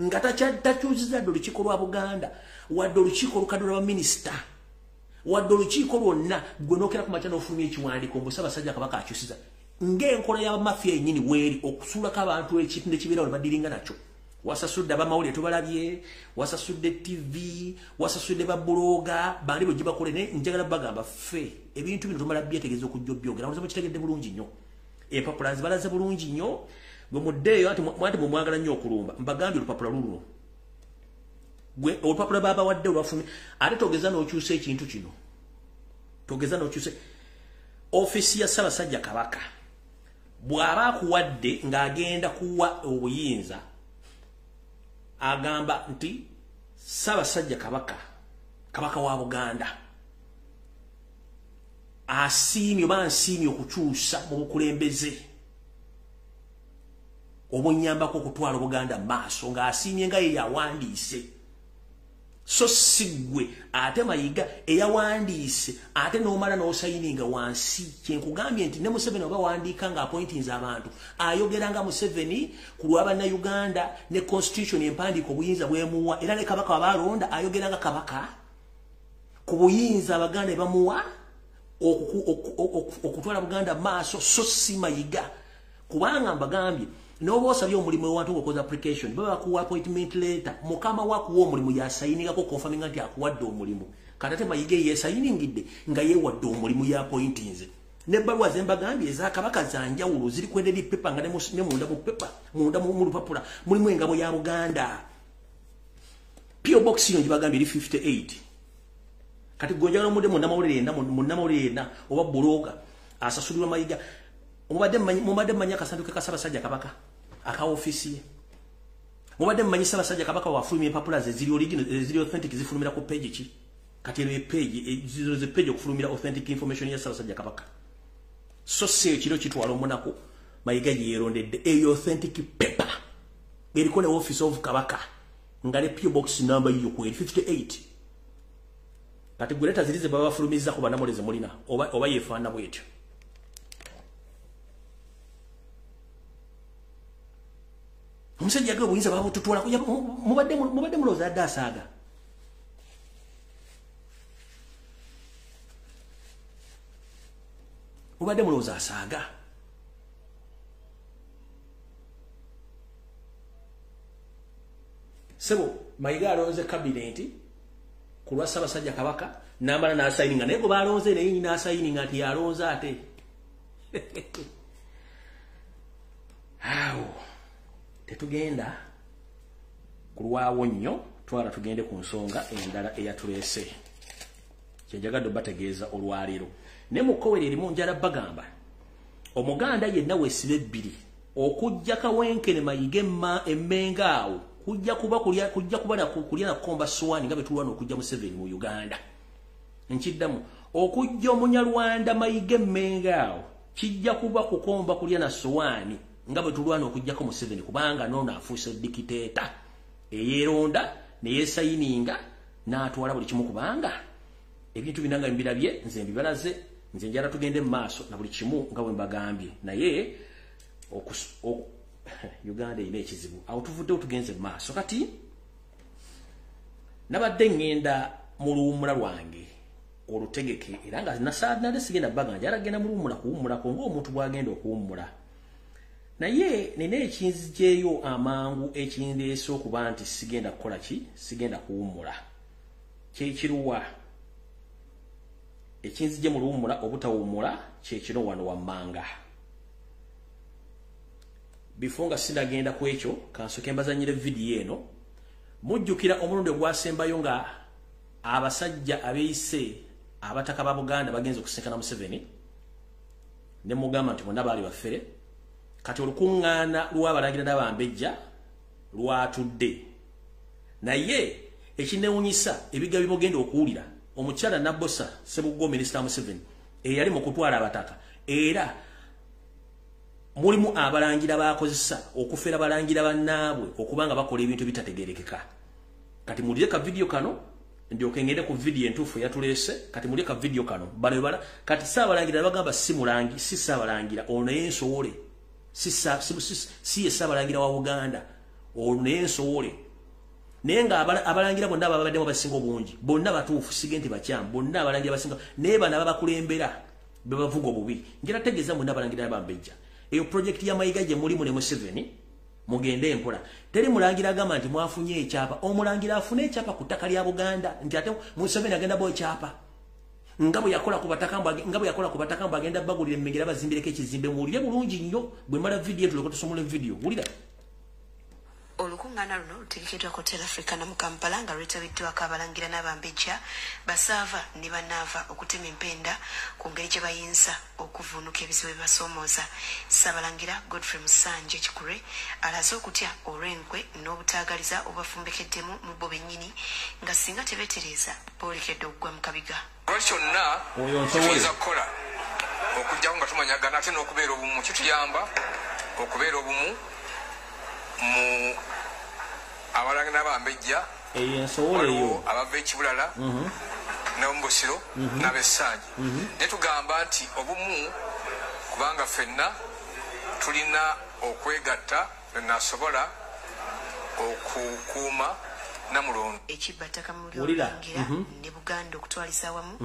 nga takyuzizza dde olukiiko lwa Buganda wadde olukiiko olukadde lw'abaminisita wadde olukiiko lwonna gwe n'okera ku makya n'ofulumya ekiwandiiko mbu Ssaabasajja Kabaka akyusiza ng'enkola y'abamafiya yennyini weeri okusuulako abantu ekintu nekibeera we badiringa nakyo wasasudde abamawulire tubalabye wasasudde TV wasasudde babuloga bandi bwe gibakole ne njagala bagamba ffe ebintu bino tumala byetegeeza okujja obyogera muze mukitegedde bulungi nnyo empapula zibalaze bulungi nnyo bwe muddeeyo ati mwagala nnyo okulumba mbagambye olupapula luno gwe olupapula babawadde olwafumi ate togeza n'okyusa ekintu kino togeza n'okyusa ofisi ya Ssaabasajja Kabaka bw'aba akuwadde ng'agenda kuwa obuyinza agamba nti Ssaabasajja Kabaka wa Buganda asiimye oba nsiimye okukyusa mu bukulembeze obunyambako okutwala Buganda maaso ng'asiimye nga ye yawandiise so sigwe ate Mayiga eyawandiise ate n'omala n'osayininga wansi kyenkugambye nti ne Museveni oba wandiika ng'appointinze abantu ayogera nga Museveni ku lw'Abannayuganda ne constitution empandiika obuyinza bwemuwa era ne Kabaka wabaalonda ayogera nga Kabaka ku buyinza Abaganda bamuwa okutwala Buganda maaso so si Mayiga kubanga mbagambye n'oba osabye omulimu ewantu ng'okoza application baba bakuwa appointment letter mukama wakuwa omulimu yasayiningako confirming nti akuwadde omulimu kati ate Mayiga yesayiningidde nga yeewadde omulimu yapointinze n'ebbaluwa ze mbagambye eza Kabaka za njawulo ziri kwenderi pepa nga ne munda mu pepa munda mu lupapula mulimu engabo ya Buganda PO box ino gibagambye eri 58 kati gonjagala mudde munnamawulire yenna oba buloga asasulirwa Mayiga mubadde mmanyi akasanduke ka Ssaabasajja Kabaka aka ofisi ye mubadde mmanyi Ssaabasajja Kabaka wafulumya empapula ze ziri original ziri authentic zifulumira ku page ki kati eyo page ze page okufulumira authentic information ya Ssaabasajja Kabaka so se kiro kitwala omunako Mayiga yerondedde eyo authentic paper eriko ne office of Kabaka ngale PO box number yiyo ku 58 kati guleta zirize baba bafulumiza ku banamoleze mulina oba yefaana bwetyo omusajja gwe buyinza babututwala mubadde mulowooza adde asaaga mubadde mulowooza asaaga sebo Mayiga alonze kabineti ku lwa Ssaabasajja Kabaka n'amala n'asayininga naye gwe balonze naye nyina asayininga nti yalonze ate awo tetugenda kulwawo nnyo twala tugende ku nsonga endala eyatuleese kyenjagadde bategeeza olwaleero ne mukowere erimu njala bagamba omuganda yenna weesibe ebbiri okujja kawenkene Mayiga emmenga awo kujja kuba na kukomba Sowani nga betulwana okujja Museveni mu Uganda nkiddamu okujja Omunyarwanda Mayiga emmenga awo kijja kuba kukomba kulya na Sowani nga betulwana okujjako Museveni kubanga nono afuuse dikiteeta eyeeronda neyeesayininga n'atwala buli kimu kubanga ebintu binanga mbirabye nze mbibalaze nze njala tugende mu maaso na buli kimu nga bwe mbagambye naye Uganda ine ekizibu awo tuvuddewo tugenze mu maaso kati nabadde ngenda muluumula lwange olutegeke era nga nasaadde sigenda baga njala genda muluumula kuwumula kongo omuntu bwagenda okuwumula naye nina ekinzijeeyo amangu ekindeese okuba nti sigenda kukola ki sigenda kuwumula kyekiruwa ekinzije mu luwumula obutawumula kyekino wano wammanga before nga sindagenda ku ekyo kansoke mbazanyire vidiyo eno mujjukira omulundi ogwasembayo nga abasajja abeeyise abataka ba Buganda bagenze okusinkana Museveni ne mugamba nti bonna baali baffere kati olukuŋŋaana lw'abalangira n'abambejja lwatudde naye ekinewunyisa ebiga bimugenda okuwulira omukyala Nabbosa Ssebuggwa minisita Museveni eyali mu kutwala abataka era mulimu abalangira bakozesa okufera balangira bannaabwe okubanga bakola ebintu bitategerekeka kati mulire ka video kano ndyoke ngende ku video entuufu yatuleese kati mulire ka video kano bala kati saabalangira bagamba si mulangi si saabalangira ono yensowole si saabalangira wa Uganda ono yensowole naye nga abalangira bonna ababaddemu basinga obungi bonna batuufu sigenti bakyamu bonna abalangira basinga naye bana babakulembera bebavuga obubi ngira tegeeza bonna abalangira bambejja eyo project ya Mayiga gye mulimu ne Museveni mugende empola teri mulangira agamba nti mwafunye ekyapa omulangira afune ekyapa ku ttaka lya Buganda nti ate Museveni agenda bo ekyapa ngabo yakola ku bataka mbu agenda bagulira emmengera bazimbireko ekizimbe muwulire bulungi nnyo bwe mala video tuloko tusomole video wulira olukuŋŋaana luno lutegekeddwa ku Hotel Africa na mu Kampala nga lwetabiddwako abalangira n'abambejja basaava ne banaava okutema empenda ku ngeri gye bayinza okuvuunuka ebizibu ebibasoomooza. Ssaabalangira Godfrey Musanje Kikure alaze okutya olw'enkwe n'obutaagaliza obafumbekeddemu mu bo bennyini nga singa tebeetereeza boolekedde okugwa mu kabiga. Kyonna kiyinza kukola okugjawo nga tumanyagana ate n'okubeera obumu kituyamba okubeera obumu mu abalangira n'abambejja waliwo abava ekibulala n'ombusiro n'abessaagi naye tugamba nti obumu kubanga ffenna tulina okwegatta nasobola okukuuma namulondo ekibbataka mu Lulangira ne Buganda okutwaliza awamu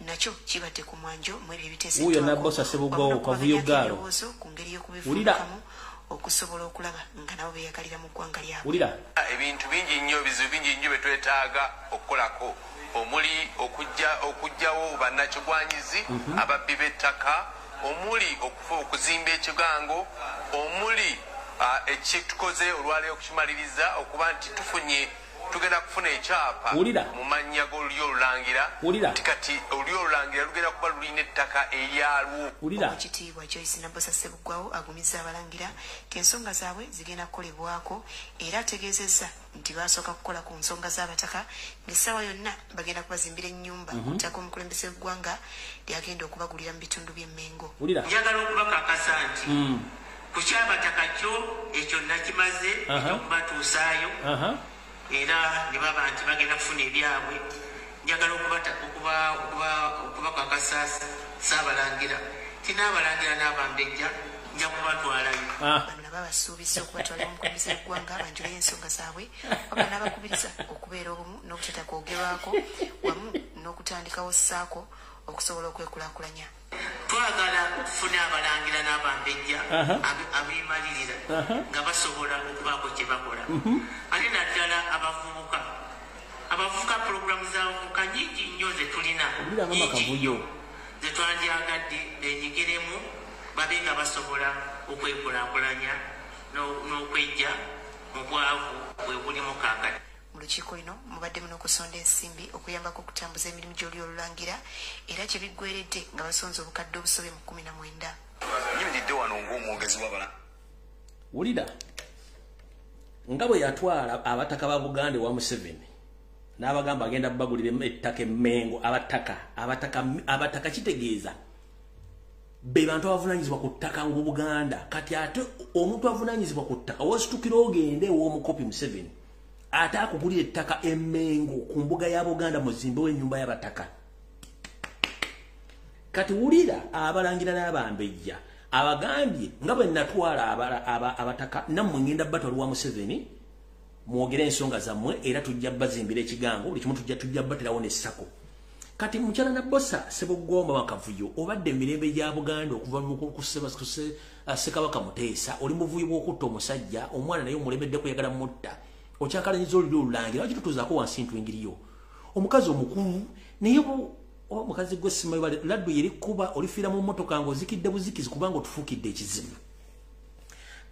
nakyo kibadde ku mwanjo mu ebyo ebiteeseddwako uyo Nabbosa Ssebuggwa kavuyo gaalo ku ngeri y'okubivuunukamu okusobola okulaba nga nabo beeyagalira mu ggwanga lyabwe. Wulira ebintu bingi nnyo bizibu bingi nnyo bye twetaaga okukolako omuli okugjawo bannakigwanyizi ababbi b'ettaka omuli okuzimba ekigango omuli ekitukoze olwaleero okukimaliriza okuba nti tugenda kufuna ekyapa mu mannya g'olulyo olulangira tikati olulyo olulangira lugenda kuba lulina ettaka eryalwo. Ekitiibwa Joyce Nabbosa Ssebuggwawo agumizza abalangira k'ensonga zaabwe zigenda kukolebwako era ategeezezza nti basooka kukola ku nsonga z'abataka ng'essaawa yonna bagenda kubazimbira ennyumba ku ttaka omukulembeze w'eggwanga lyagenda okubagulira mu bitundu by'Emmengo. Njagala okubakakasa nti ku kyabataka kyo ekyo nakimaze okubatuusaayo era ne baba nti bagenda kufuna ebyabwe. Njagala okubakakasa Ssaabalangira ti n'abalangira n'abambejja nja kubatwalayo. Bano nabo basuubisa okubatwala omukulembeze w'eggwanga banjulayo ensonga zaabwe wabula n'abakubiriza okubeera obumu n'obutatagoogerwako wamu n'okutandikawo ssaako okusobola okwekulaakulanya. Twagala okufuna abalangira n'abambejja abeemalirira nga basobola okubaako kye bakola ate naddala abavubuka pulogulamu z'abavubuka nyingi nnyo ze tulina zetwandyagadde benyigiremu babe nga basobola okwekulaakulanya n'okwejja mu bwavu bwe bulimu kaakati. Mu lukiiko lino mubaddemu n'okusonda ensimbi okuyambako okutambuza emirimu gy'olyo olulangira era kye biggweredde nga basonze obukadde obusobe mu 19. Nyimiridde wano ng'omwogezi w'abala. Wulira nga bwe yatwala abataka ba Buganda wa Museveni n'abagamba agenda bagulira ettaka Emmengo abataka kitegeeza be bantu abavunaanyizibwa ku ttaka mu Buganda kati ate omuntu avunaanyizibwa ku ttaka wositukira ogende ew'omukopi Museveni ate akugulira ettaka Emmengo ku mbuga ya Buganda muzimbewo ennyumba y'abataka. Kati wulira abalangira n'abambejja abagambye nga bwe natwala abataka nammwe ngenda batwala wa Museveni mwogere ensonga zammwe era tujja bazimbira ekigango buli kimu tujja baterawo n'essako kati mukyala na bossa Ssebuggomba Makavuyo obadde emirembe gya Buganda okuva mu Ssekabaka Muteesa oli muvuyo bw'okutta omusajja omwana naye omulembedde kuyagala mutta okyakalanyiza oluli olulangira lwaki tutuuzaako wansi ntwingiriyo omukazi omukulu naye omukazi gwe simayo laddu yeri kuba olifiira mu mmotoka ng'ozikidde buzikizi kubanga otufuukidde ekizibu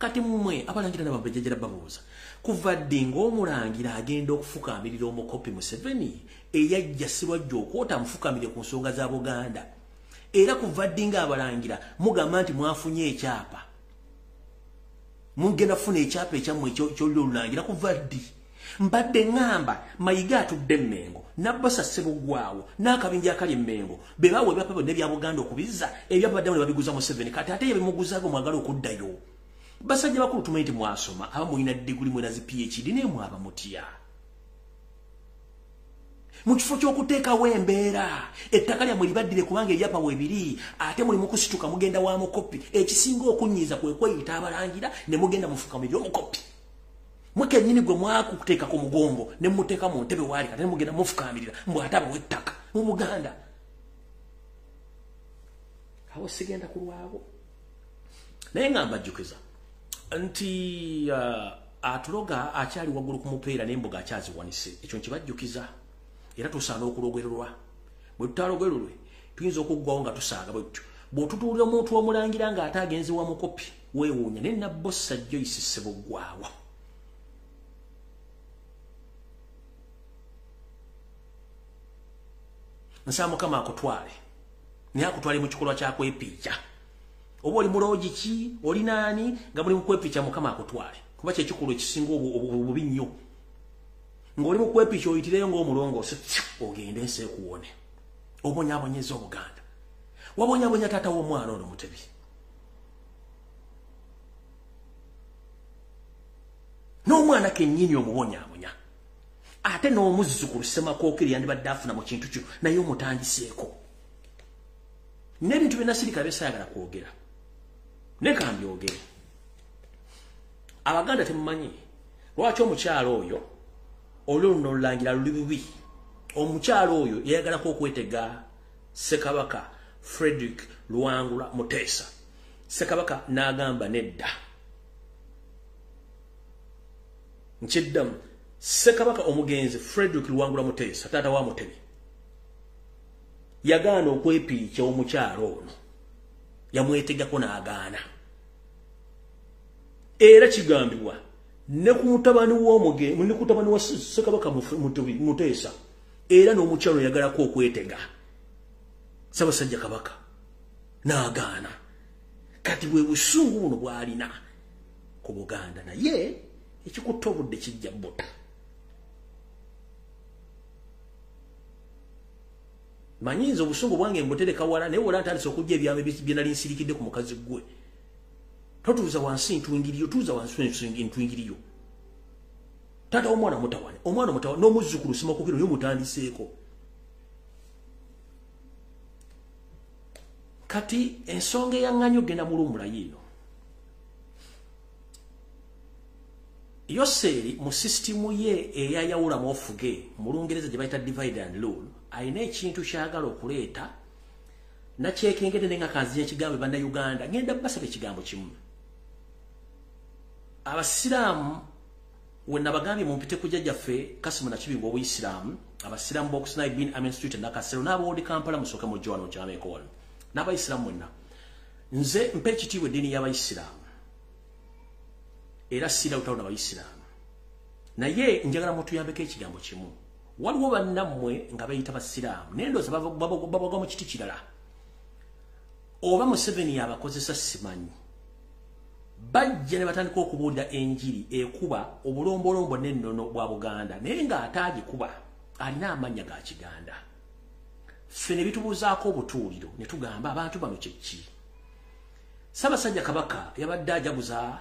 kati mmwe abalangira n'abambejjajjala babuuza kuva ddi ng'omulangira agenda okufukaamirira omukopi Museveni eyajja sirwajja okwota amufukaamire ku nsonga za Buganda era kuva ddi ng'abalangira mugamba nti mwafunye ekyapa mugenda kufuna ekyapa ekyammwe ky'oluli olulangira kuva ddi mbadde ngamba Mayiga atudde Mmengo Nabbosa Ssebuggwawo n'akabinja akali Mmengo be baawe ebyapa byonna ebya Buganda okubizza ebyapa baddamu ne babiguza Museveni kati ate yebimuguzaago mwagala okuddayo basajja bakulu tumanyi nti mwasoma aba mulina diguli mwena zi PhD naye mwaba mutya mu kifo ky'okuteekawo embeera ettaka lyammwe libaddire kubanga ebyapa weebiri ate muli mukusituka mugenda wa mukopi ekisinga okunyiiza kwe kweyita abalangira ne mugenda mufukamirira omukopi mwe kennyini gwe mwakuteeka ku mugongo ne muteeka mu ntebe waali kate ne mugenda mufukaamirira mbw ate abawa ettaka mu Buganda awo sigenda kulwabo naye nga mbajjukiza nti atuloga akyali waggulu ku mupeera n'embuga akyaziwanise ekyo nkibajjukiza era tusaana okulogererwa bwe tutalogererwe tuyinza okuggwawo nga tusaaga bwetyo bw'otutuulira omuntu omulangira ng'ate agenze wa mukopi weewuunya ne Nabbosa Joyce Ssebuggwawo nsaba Mukama akutwale naye akutwale mu kikolwa kyakwepiikya oba oli muloogi ki oli naani nga muli mu kwepiikya Mukama akutwale kuba kyekikulu ekisinga obubi nnyo ng'oli mu kwepiikya oyitireyo ng'omulongoose ogende ensi ekuwone obonyaabonyeza Obuganda wabonyaabonya taata w'omwana ono Mutebi n'omwana kennyini omubonyaabonya ate n'omuzzukulu Ssemakookeri yandibadde afuna mu kintu kyo naye omutandiseeko n'ebintu byonna sirika byesayagala kwogera ne kambyogere Abaganda temumanyi lwaki omukyalo oyo oluno olulangira luli bubi omukyalo oyo yayagalako okwetega Ssekabaka Frederick Luwangula Muteesa Ssekabaka n'agamba nedda nkiddamu Ssekabaka omugenzi Frederick Luwangula Muteesa taata wa Mutebi yagaana okwepiikya omukyalo ono yamwetegako n'agaana era kigambibwa ne ku mutabani w'omugenzi ne ku mutabani wa Ssekabaka Muteesa era n'omukyalo yagalako okwetega Ssaabasajja Kabaka n'agaana kati bwe busungu buno bw'alina ku Buganda naye ekikutta obudde kijja bbota manyinza obusungu bwange mbutereka wala naye wala ntandise okujja ebyama bye nali nsirikidde ku mukazi gwe totuuza wansi ntwingiriyo tuuza wansi ntwingiriyo taata omwana mutawane n'omuzzukulu Ssemakookeri naye mutandiseeko kati ensonga eyaŋŋanya ogenda mulumula yiino Yoseri mu sisitimu ye eyayawulamu ofuge mu Lungereza gye bayita divide and rule ayina ekintu kyagala okuleeta nakyekengedde ne nga kanzinya ekigambo bannayuganda ngenda basaba ekigambo kimu abasiraamu we nabagambye mumpite ku jjajjaffe Kasimu Nakibingo obuyisiraamu abasiraamu b'okusinai bin Amen Street Nakasero n'aboodi Kampala musooke mu Joano Kyamekoono n'abayisiraamu mwenna nze mpa ekitiibwa eddiini y'abayisiraamu era sira utawo n'abayisiraamu naye njagala mutuyambeko ekigambo kimu waliwo bannammwe nga bayita basiraamu naye ndowooza babagwa mu kiti kirala oba Museveni yabakozesa simanyi bajja ne batandika okubuulira enjiri ekuba obulombolombo n'ennono bwa Buganda naye ng'ate agikuba alina amannya ga Kiganda ffe ne bitubuuzaako obutuuliro ne tugamba abantu bano kyeki Ssaabasajja Kabaka yabadde ajaguza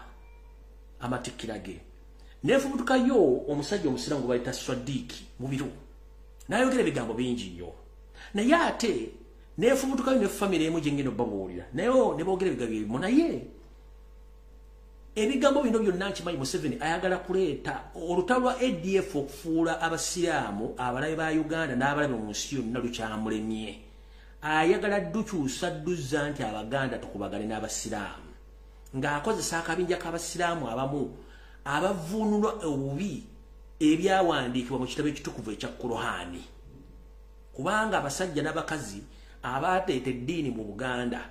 amatikkira ge neefubutukayo omusajja omusiraamu gwe bayita Swadiki mu biro n'ayogera ebigambo bingi nnyo naye ate neefubutukayo ne famire emu gye ngenda obbabuulira naye ne boogera ebigambo ebimu naye ebigambo bino byonna nkimanyi Museveni ayagala kuleeta olutalo lwa ADF okufuula abasiraamu abalabe ba Uganda n'abalabe mu nsi yonna lukyamulemye. Ayagala dukyusa duzza nti abaganda tukubagane n'abasiraamu ng'akozesa akabinja k'abasiraamu abamu abavuunulwa obubi ebyawandiikibwa mu kitabo ekitukuvu ekya Kurohani. Kubanga abasajja n'abakazi abateeta eddiini mu Buganda,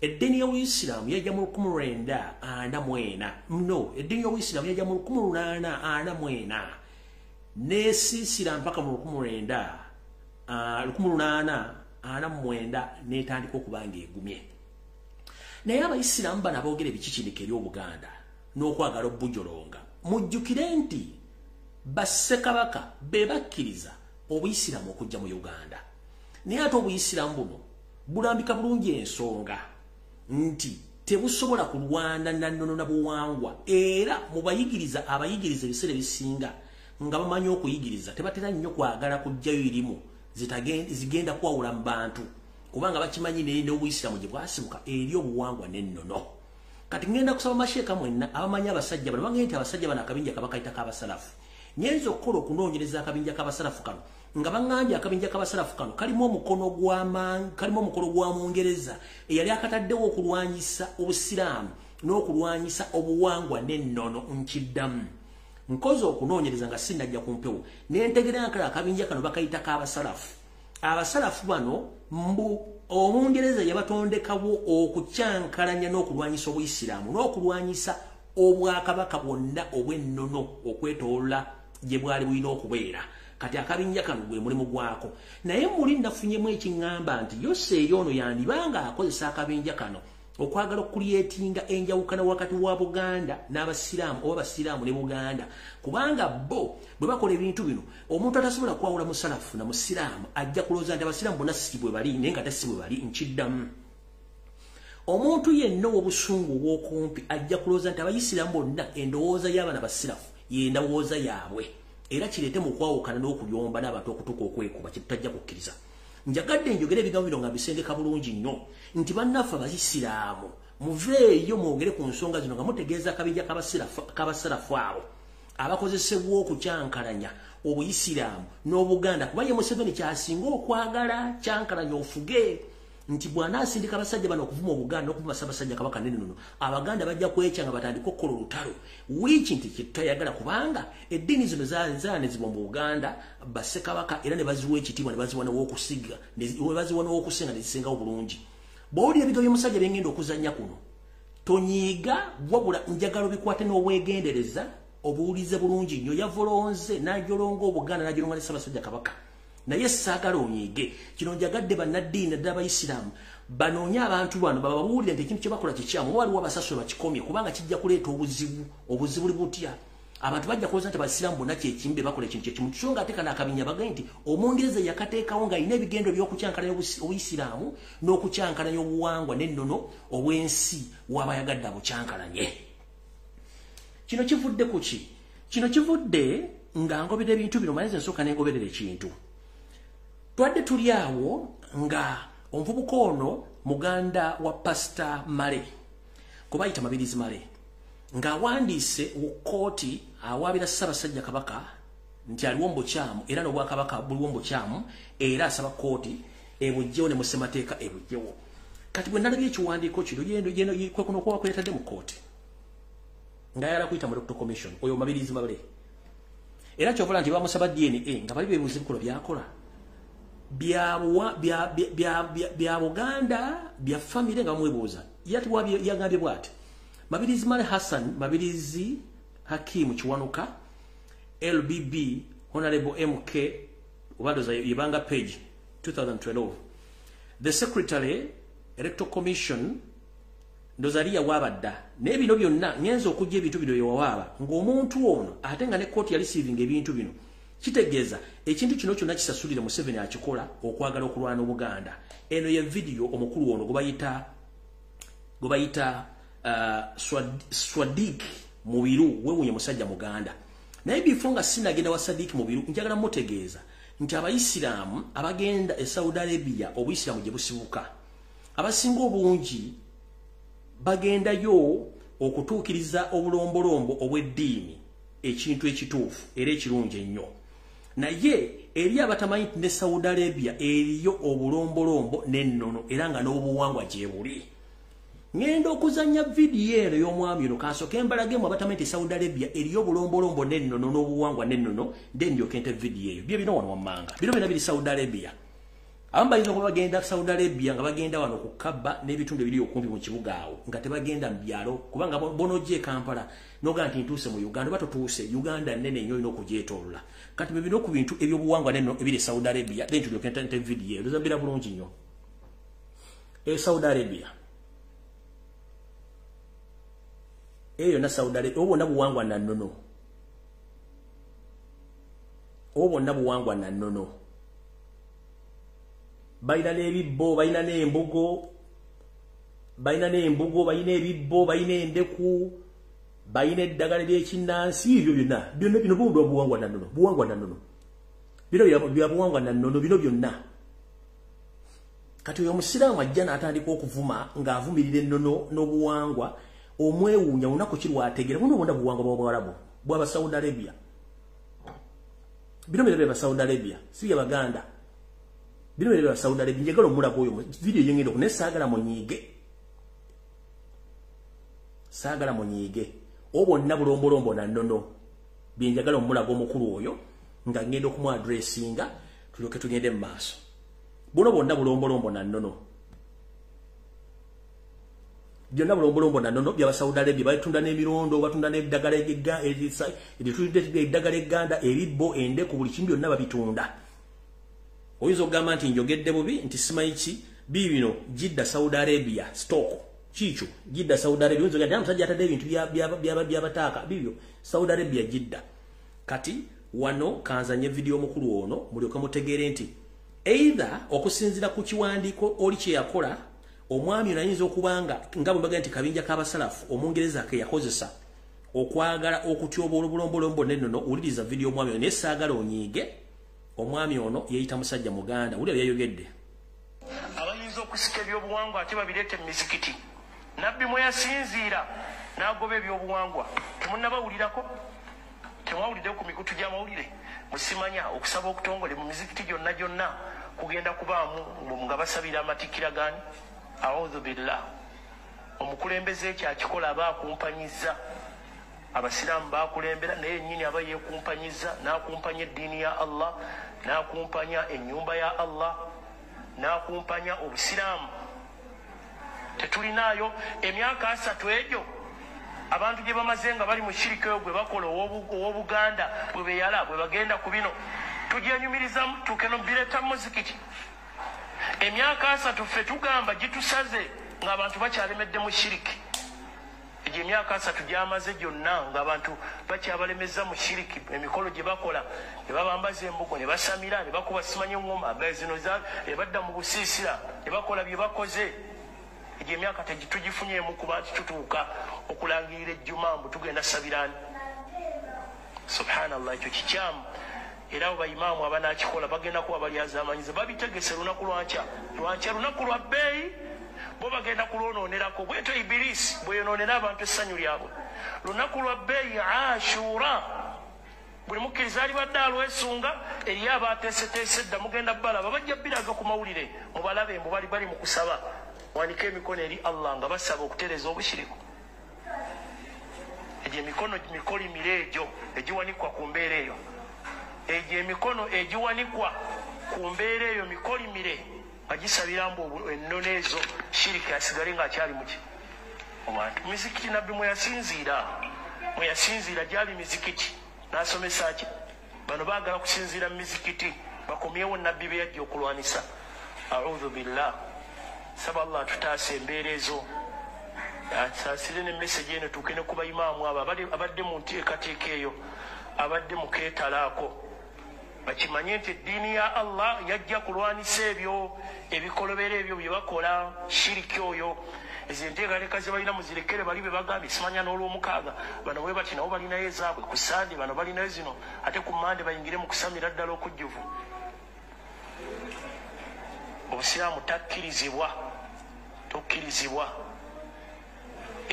eddiini y'Obuyisiraamu yajja mu 1944. No, eddiini y'Obuyisiraamu yajja mu 1844 n'esiisira mpaka mu 1849 n'etandika okuba ng'egumye. Naye Abayisiraamu bano aboogera ebikikinike ery'Obuganda n'okwagala obbujolonga, mujjukire nti bassekabaka be bakkiriza Obuyisiraamu okujja mu Uganda. Naye ate Obuyisiraamu buno bulambika bulungi ensonga nti tebusobola kulwana na nnono na buwangwa, era mu bayigiriza abayigiriza ebiseera ebisinga nga bamanyi okuyigiriza tebatera nnyo kwagala kujjayo irimu zigenda kwawula mu bantu, kubanga bakimanyi n'Obuyisiraamu gye bwasibuka eri obuwangwa n'ennono. Kati ngenda kusaba masheeka mwenna abamanyi abasajja bano bagende nti abasajja bano akabinja kabakayita k'abasalafu. Nyenza okukola okunoonyereza akabinja k'abasalafu kano nga bangambye akabinja k'abasalafu kano kalimu omukono gwa Mungereza eyali akataddewo okulwanyisa Obusiraamu n'okulwanyisa obuwangwa n'ennono nkiddamu. Nkoze okunoonyereza nga sinnajja ku mpewo n'entegera nkala akabinja kano bakayita k'abasalafu. Abasalafu bano Omungereza yabatondekawo okukyankalanya n'okulwanyisa Obuyisiraamu n'okulwanyisa obwakabaka bwonna obw'ennono okwetoola gye bwali bulina okubeera. Kati akabinja kano gwe mulimu gwako. Naye muli nafunyemu ekiŋŋamba nti Yoseri ono yandibanga akozesa akabinja kano okwagala okuliyetinga enjawukana wakati wa Buganda n'Abasiraamu oba Abasiraamu ne Buganda, kubanga bo bwe bakola ebintu bino omuntu atasobola kwawula musalafu na Musiraamu ajja kulowooza nti Abasiraamu bonna si bwe bali naye nga si bwe bali nkiddamu. Omuntu yenna ow'obusungu obw'okumpi ajja kulowooza nti Abayisiraamu bonna endowooza y'abaana basirafu y'endowooza yaabwe, era kireete mu kwawukana n'okuyomba n'abantu okutuuka okwekuba kye tutajja kukkiriza. Njagadde njogere ebigambo bino nga mbisengeka bulungi nnyo nti bannaffe Abayisiraamu muveeyo mwogere ku nsonga zino nga mutegeeza akabinja k'abasirafu abo abakozesebwa okukyankalanya Obuyisiraamu n'Obuganda, kuba ye Museveni kyasinga okwagala kyankalanya ofuge nti bw'anaasindika abasajja bano okuvuma Obuganda n'okuvuma Ssaabasajja Kabaka n'ennono, Abaganda bajja kwekyanga batandika okukola olutalo wiiki nti kye tutayagala, kubanga eddiini zino zaanezibwa mu Buganda Bassekabaka era ne baziwa ekitiibwa ne baziwa n'owokusiga ne baziwa n'owokusenga ne zisengawo bulungi. Bw'owulira ebigambo by'omusajja bye ngenda okuzannya kuno tonyiiga, wabula njagala obikwate n'obwegendereza obuwulize bulungi nnyo. Yavolonze n'ajolonga Obuganda n'ajolonga ne Ssaabasajja Kabaka, naye saagala onyiige kino. Njagadde bannaddiini naddala Abayisiraamu banoonye abantu bano bababuulire nti ekintu kye bakola kikyamu, waliwo abasasule bakikomye, kubanga kijja kuleeta obuzibu. Obuzibu buli butya? Abantu bajja kulowooza nti Abasiraamu bonna kyekimu be bakola ekintu kyekimu. So nga ate kano akabinja bagambye nti Omungereza yakateekawo ng'alina ebigendo by'okukyankalanya Obuyisiraamu n'okukyankalanya obuwangwa n'ennono obw'ensi w'abayagadde abukyankalanye. Kino kivudde ku ki? Kino kivudde nga ngoberera ebintu bino, mayize nsooka n'engoberera ekintu. Twadde tuli awo nga omuvubuka ono muganda wa Pastor Male, kubayita Mabirizi Male, ng'awandiise mu kkooti awaabira Ssaabasajja Kabaka nti aliwo mu bukyamu era n'Obwakabaka buliwo mu bukyamu, era asaba kkooti ebujjewo ne mu ssemateeka ebujjewo. Kati bwe nalabye ekiwandiiko kino kwe kuno okuba kwetadde mu kkooti ng'ayagala kuyita mu Electoral Commission oyo Mabirizi Male, era ky'ovola nti bamusaba DNA nga bali beebuuza ebikola by'akola bya Buganda bya famire nga mwebuuza. Yagambye bw'ati: Mabirizi Male Hassan, Mabirizi Hakimu Kiwanuka, LBB Honorable MK Obadoza Yibanga page 2012. The Secretary Electoral Commission Ndozaria wabadda n'ebino byonna nyenza okujja ebintu bino yewawaaba ng'omuntu ono ate nga ne kkooti yalisiivinga ebintu bino, kitegeeza ekintu kino kyonna kisasulire Museveni akikola okwagala okulwana Obuganda. Eno ye video omukulu ono gwe bayita Swadik Mubiru, wewunye musajja Muganda. Naye bifo nga sinagenda wa Swadik Mubiru njagala mutegeeza nti Abayisiraamu abagenda e Saudi Arabia Obuyisiraamu gye busibuka abasinga obungi bagendayo okutuukiriza obulombolombo obw'eddiini ekintu ekituufu era ekirungi ennyo. Naye eri abatamanyi nti ne Saudi Arabia eriyo obulombolombo n'ennono era nga n'obuwangwa gye buli. Ngenda okuzanya vidiyo eno y'omwami ono kansooke embalagemu abatamanyi nti Saudi Arabia eriyo obulombolombo n'ennono n'obuwangwa n'ennono then ndyoke nte vidiyo eyo. Byo bino wano wammanga. Bino byonna biri Saudi Arabia. Abamu bayinza okuba bagenda Saudi Arabia nga bagenda wano ku Kabba n'ebitundu ebiri okumpi mu kibuga awo nga tebagenda mu byalo kubanga bonojje Kampala noga nti ntuuse mu Uganda batotuuse Uganda nnene nnyo ino okugyetoolola. Kati bino ku bintu eby'obuwangwa n'ennono ebiri Saudi Arabia then tulyoke nte vidiyo eyo. Luzambira bulungi nnyo. Saudi Arabia eyo na Saudi Arabia obona buwangwa na nnono. Obona buwangwa na nnono. Bayina n'ebibbo, bayina n'embugo, bayina ebibbo, bayina endeku, bayina eddagala ly'ekinnansi, ebyo byonna. Bino buwangwa na nnono, buwangwa na nnono. Bino bya buwangwa na nnono, bino byonna. Kati oyo omusiraamu ajja n'atandika okuvuma ng'avumirira ennono n'obuwangwa, omwewuunya lunaku ki lw'ategeera. Buno bwonna buwangwa bw'Abawarabu, bw'aba Saudi Arabia. Bino bya Saudi Arabia, si bya Baganda. Bino bya Saudi Arabia, njagala omulago oyo video yengendo ne saagala munyiige. Saagala munyiige. Obonna bulombolombo na nnono. Byenjagala omulago omukulu oyo nga ngenda okumu addressinga tulyoke tugende mu maaso. Buno bonna bulombolombo na nnono. Byonna bulombolombo na nnono bya Saudi Arabia batunda n'emirondo, batunda n'eddagala eddagala egganda, ebibbo, endeku, buli kimu byonna babitunda. Oyinza okugamba nti njogedde bubi nti simanyi ki bibino Jidda Saudi Arabia stock kicho Jidda Saudi Arabia oyinza okugamba musajja atadde ebintu by'abataaka bibyo Saudi Arabia Jidda. Kati wano kanzanye video mukulu ono mulyoka mutegeere nti either okusinzira ku kiwandiiko oli kye yakola omwami ayinza okubanga nga bwe baga nti kabinja k'abasalafu omungereza ke yakozesa okwagala okutyoba obulombolombo n'ennono. Uliriza video omwami ne saagala onyiige. Omwami ono yeyita musajja Muganda uli yayogedde. Abayinza okusika ebyobuwangwa ate babireete mu mizikiti. Nabbi mwe yasinziira n'agoba ebyobuwangwa. Temunnabawulirako? Temwawuliddeko ku mikutu gy'amawulire? Musimanya okusaba okutongole mu mizikiti gyonna kugenda kubaamu nga basabira amatikkira gani? A'udhu billah. Omukulembeze ekyakikola aba akumpanyiza. Abasiraamu bakulembera naye nnyini aba yeekumpanyiza n'akumpanya eddiini ya Allah, n'akumpanya ennyumba ya Allah, n'akumpanya obusiraamu. Tetulinaayo emyaka 3 egyo abantu gye bamaze nga bali mu shirika eyo gwe bakola ow'Obuganda bwe beyala bwe bagenda ku bino tugyenyumirizamu tuuke nobireeta muzikiti. Emyaka 3 ffe tugamba gitusaze ng'abantu bakyalemedde mu shiriki. Egyo emyaka 3 gyamaze gyonna ng'abantu bakyabalemeza mu shiriki. Emikolo gye bakola ne babambaza embugo ne basamira ne bakuba simanyi ngoma zino ne badda mu busiisira ne bakola bye bakoze. Egyo emyaka tugifunyeemu kuba nti tutuuka okulangirira ejjuma mbu tugenda sabirani. Subhanallah, ekyo kikyamu. Era abo bayimaamu abanakikola bagenda kuba balyazamanyiza babitegese lunaku lwankya lunaku lwa bbeeyi bo bagenda kulwonoonerako. Bwetyo Ibirisi bweyonoonera abantu essanyu lyabwe. Lunaku lwa bbeeyi Ashura buli mukkiriza alibadde alwesunga eri abaateeseteese dda mugenda balaba bajja biraga ku mawulire mubalabe mbu bali mu kusaba wanike emikono eri Allah nga basaba okutereza obushiriku. Egyo emikono mikolimire egyo egiwanikwa ku mbeera eyo. Egyo emikono egiwanikwa ku mbeera eyo mikolimire agisabira mbu ennono ezo shiriki asigale ng'akyali muki obantu. Mizikiti nabbi mwe yasinziira gyali mizikiti n'asomesa ki? Bano baagala kusinziira mu mizikiti bakomyewo nabbi be yajja okulwanisa. A'udhu billah. Saba Allah tutaase embeera ezo. Asaasire ne message eno tuuke ne ku bayimaamu abo abadde mu nteekateeka eyo abadde mu keetalaako bakimanye nti eddiini ya Allah yajja kulwanisa ebyo ebikolobera ebyo bye bakola shiriki oyo. Ezo enteekateeka ze balina muzirekere bali be bagambye simanya n'olw'omukaaga bano bwe bati nabo balinayo ezaabwe ku Sande bano balinayo zino ate ku Mande bayingire mu kusamira ddala okujjuvu. Obusiraamu tokkirizibwa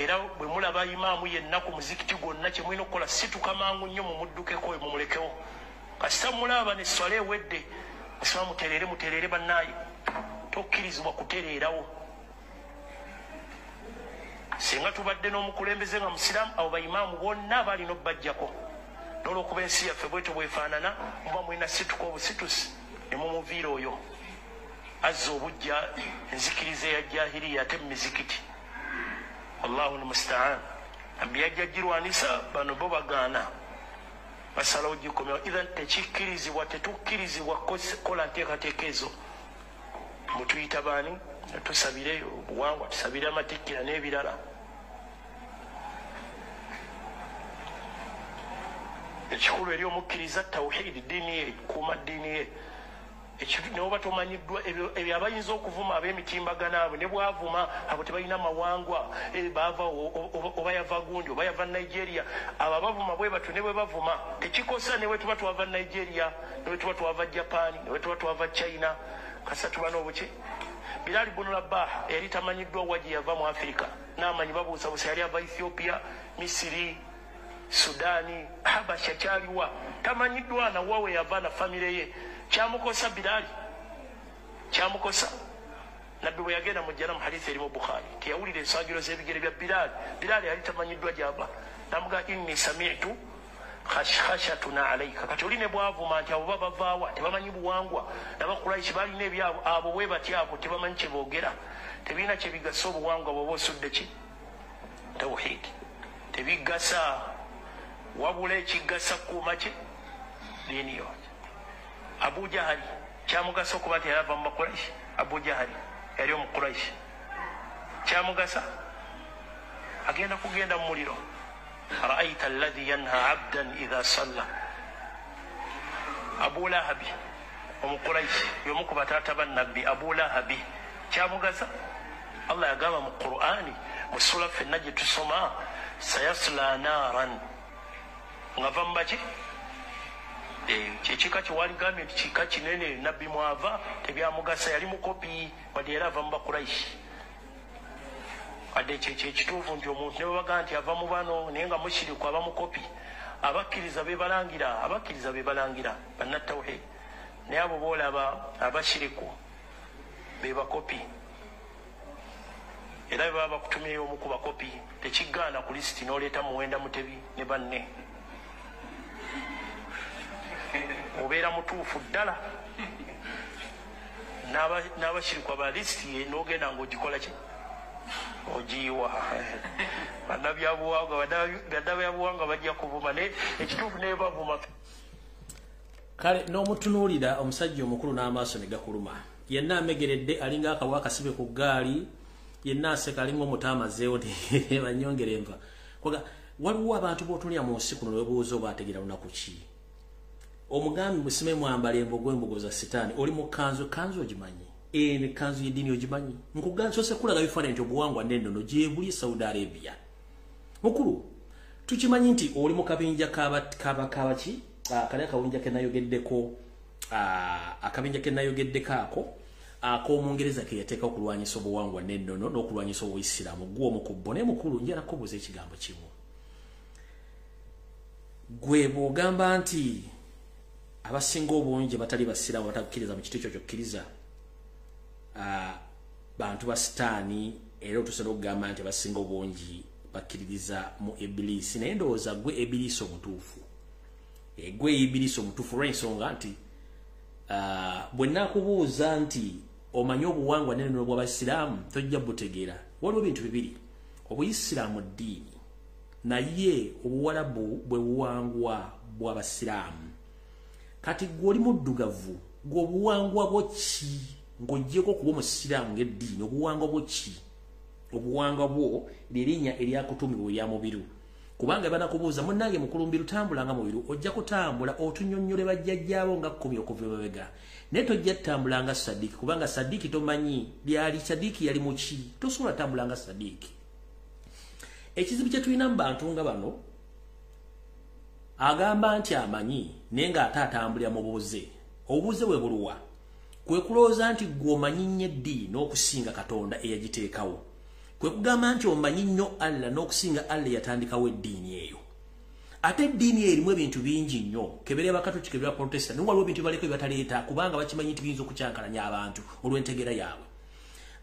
era bwe mulaba imaamu yenna ku muzikiti gwonna kye mulina okukola situka mangu nnyo mumuddukeko mumulekewo kasita mulaba ne swala ewedde musima mutereere bannaayo tokkirizibwa kutereerawo singa tubadde n'omukulembeze nga musiraamu abo baimaamu bonna balina obbajjako n'olwokuba ensi yaffe bwetyo bwefaanana muba mulina situka obusitusi ne mumuviira oyo azza obujja enzikiriza eya jahiriya ate mu mizikiti wallahu almustaan nabbi yajja girwanisa bano bo bagaana basalawo gikomera idhan tekikkirizibwa tetukkirizibwa kola nteekateeka ezo mutuyita baani tusabire obuwangwa tusabire amatikkira n'ebirala ekikulu eri omukkiriza tawhidi ddiini ye kuuma ddiini ye neoba tomanyiddwa ebyo abayinza okuvuma ab'emitimbagana abo ne bwavuma abo tebalina mawangwa baava oba yava gundi oba yava nigeria abo abavuma bwe batyo ne bwe bavuma tekikosa ne bwe tuba twava nigeria ne bwe tuba twava japani ne bwe tuba twava china kasa tuba n'obuki Bilali Ibn Rabah yali tamanyiddwa wa gye yava mu Afrika n'amanyi babuusabuusa yali ava Ethiopia Misiri Sudani Habasha kyaliwa tamanyiddwa na wawe yava na famire ye kyamukosa Bilali kyamukosa nabbi bwe yagenda mu jjana mu hadithi eri mu Bukhari teyawulira ensaagiro z'ebigere bya Bilali yali tamanyiddwa gyava namuga inni sami'tu khashkashatuna alayka kati oli ne bwavuma nti abo babavaawa tebamanyi buwangwa n'abakuraishi balina ebyabo abo bwe bati abo tebamanyi kye boogera tebirina kye bigasa obuwangwa bwoba osudde ki tawhid tebigasa wabula ekigasa kuuma ki diini yo Abu Jahali kyamugasa okuba nti yava mu bakuraishi Abu Jahali yali omukuraishi kyamugasa agenda kugenda mu muliro رأيت الذي ينهى عبدا إذا صلى أبو لهب ومقريش يومك بتاتب النبي أبو لهب كامغسا الله يقام من القرآن مسؤولة في النجي تسمى سيصلى نارا غفن بجي chika chiwali game chika chinene nabi mwava tebya mugasa yali mukopi wadera vamba Quraish ade kituufu nti omuntu ne babaga nti ava mu bano naye nga mushiriku aba mukopi abakkiriza be balangira bannatawhid naye abo boolaba abashiriku be bakopi era bwe baba bakutumira omu ku bakopi tekigaana ku lisiti n'oleeta muwenda mutebi ne banne obeera mutuufu ddala n'abashiriku aba lisiti n'ogenda ng'ogikola ki ojiwa bannabyabuwangwa bajja kuvuma ne ekituufu ne bavuma kale n'omutunuulira omusajja omukulu n'amaaso ne gakuluma yenna amegeredde alinga akawa akasibe ku ggaali yenna aseka alinga omutaamazeewo ne banyongera enva kwaga waliwo abantu b'otulya mu nsi kuno webuuza oba ategeera lunaku ki omugambi musime mwambala embogo za sitaani oli mu kanzu ogimanyi ne kanzu y'eddiini ogimanyi nkuganso se kulaga bifaananyi nti obuwangwa n'ennono gye buli Saudi Arabia mukulu tukimanyi nti oli mu kabinja kabaki kali akawinja kenayogeddeko akabinja kenayogeddeko ako ak'omungereza ke yateeka okulwanyisa obuwangwa n'ennono n'okulwanyisa obuyisiraamu gw'omu ku bo naye mukulu njala kubuuza ekigambo kimu gwe bw'ogamba nti abasinga obungi batali basiraamu batakkiriza mu kiti ekyo kyokkiriza bantu ba sitaani era otusobola okugamba nti abasinga obungi bakkiririza mu Ibilisi naye ndowooza gwe Ibilisi omutuufu gwe Ibilisi omutuufu olw'ensonga nti bwe nnakubuuza nti omanyi obuwangwa n'ennono bw'abasiraamu tojja butegeera waliwo bintu bibiri obuyisiraamu ddiini naye obuwalabu bwe buwangwa bw'abasiraamu kati gwe oli muddugavu gwe obuwangwa bwo ki ng'oggyeko kuba omusiraamu ng'eddiini obuwangwa bwo ki obuwangwa bwo lyerinnya eryakutumibwa erya mubiru kubanga banakubuuza munnange mukulumbiru tambulanga mubiru ojja kutambula otunnyonnyole bajjajjaabo nga 10 okuva emabega naye tojja ttambulanga Sadiiki kubanga Sadiiki tomanyi byali Sadiiki yali mu ki tosobola tambulanga Sadiiki ekizibu kye tulina mu bantu nga bano agamba nti amanyi naye ng'ate atambulira mu buuze obuuze bwe buluwa kwe kulowooza nti gw'omanyi nnyo eddiini n'okusinga Katonda eyagiteekawo kwe kugamba nti omanyi nnyo Allah n'okusinga Allah yatandikawo eddiini eyo. Ate eddiini eyo erimu ebintu bingi nnyo, keberera bakatoliki keberera protestant, waliwo ebintu baleko byataleeta kubanga bakimanyi nti biyinza okucyankalanya abantu olw'entegera yaabwe.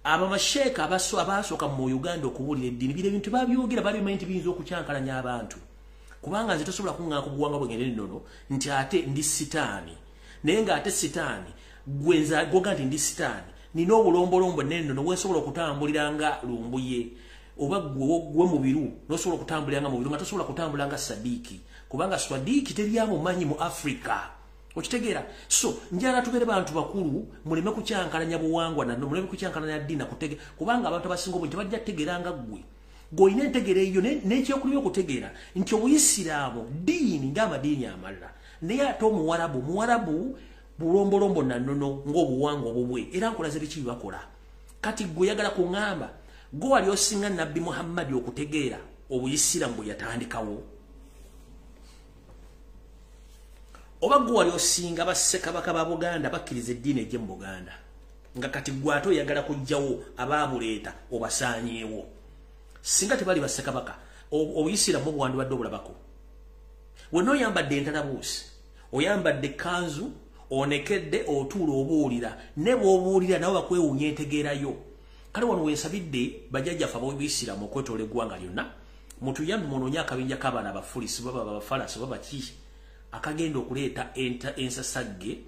Abamasheeka abasooka mu Uganda okubuulira eddiini biri ebintu babyogera babimanyi nti biyinza okucyankalanya abantu. Kubanga nze tosobola kuŋŋaana ku buwangwa bwengeri nnono nti ate ndi sitaani. Naye ng'ate sitaani gwenza goga nti ndi sitaani. Nina obulombolombo nnono weesobola okutambulira nga Lumbuye oba gwe mubiru n'osobola okutambulira nga mubiru nga tosobola kutambula nga Sadiiki. Kubanga Sadiiki teryamumanyi mu Africa. Okitegeera? So njala tubere bantu bakulu muleme kucyankalanya buwangwa na muleme kucyankalanya ddiini kutege kubanga abantu abasinga obuntu bajja tegeranga ggwe. Goine entegera eyo n'ekyokulira okutegeera nti Obuyisiraamu ddiini ng'amadiini amalala. Naye ate Muwarabu bulombolombo na nnono ng'obuwangwa bubwe era nkolaze biki bakola. Kati gwe yagala kuŋŋamba gwe wali osinga Nabbi Muhammad okutegeera Obuyisiraamu bwe yatandikawo. Oba gwe wali osinga bassekabaka ba Buganda bakkiriza eddiini ejje mu Buganda. Nga kati gwe ate oyagala kujjawo abaabuleeta obasaanyeewo. Singa tebali bassekabaka Obuyisiraamu bwandibadde obulabako. Wonna oyambadde entalabuusi, oyambadde kanzu, onekedde otuula obuulira, ne bw'obuulira nawe bakwewuunya entegeerayo. Kale wano weesabidde bajjajjaffe ab'Obuyisiraamu okwetoola eggwanga lyonna, mutuyambe munoonye akabinja k'abaana abafulisi baba abafalasi baba ki akagenda okuleeta ensasagge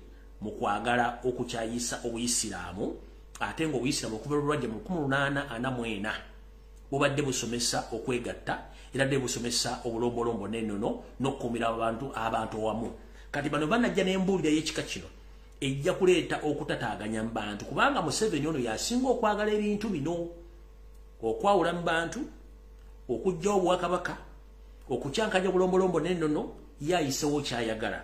mu kwagala okukyayisa Obuyisiraamu, ate ng'Obuyisiraamu okuva lulwajja mu 1844 bubadde busomesa okwegatta era dde busomesa obulombolombo n'ennono n'okkuumira abantu wamu. Kati bano banajja n'embuulira y'ekika kino ejja kuleeta okutataaganya mu bantu kubanga Museveni ono yasinga okwagala ebintu bino okwawula mu bantu, okuggyawo Obwakabaka, okukyankanya obulombolombo n'ennono yayisewo kyayagala.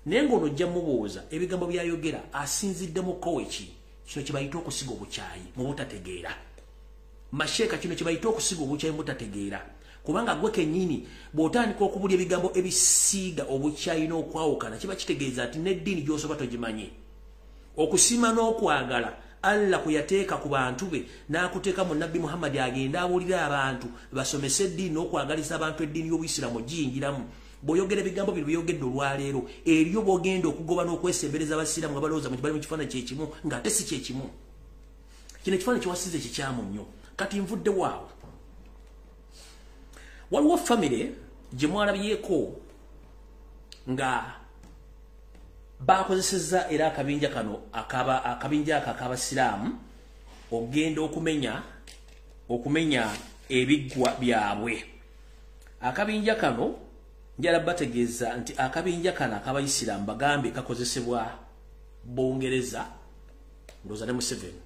Naye ng'ono ojja mubuuza ebigambo byayogera asinziddemu koweki kino kye bayita okusiga obukyayi mu butategeera. Masheeka kino kye bayita okusiga obukyayi mu butategeera. Kubanga gwe kennyini bw'otandika okubulya ebigambo ebisiiga obukyayi n'okwawukana kiba kitegeeza nti n'eddiini gy'osoba togimanyi. Okusiima n'okwagala Allah kwe yateeka ku bantu be n'akuteeka mu Nabbi Muhammad agenda abuulira abantu basomese eddiini n'okwagaliza abantu eddiini y'Obuyisiraamu giyingiramu. Bw'oyogera ebigambo bino byogedde olwaleero eriyo bw'ogenda okugoba n'okwesembereza abasiraamu nga balowooza nti bali mu kifaananyi kyekimu ng'ate si kyekimu. Kino ekifaananyi kiwasize kikyamu nnyo. Kati nvudde waawo. Waliwo famire gye mwalabyeko nga bakozesezza era akabinja kano akabinja ak'abasiraamu ogenda okumenya ebiggwa byabwe. Akabinja kano njala bategeeza nti akabinja kano ak'Abayisiraamu bagambe kakozesebwa Bungereza ndowooza ne Museveni.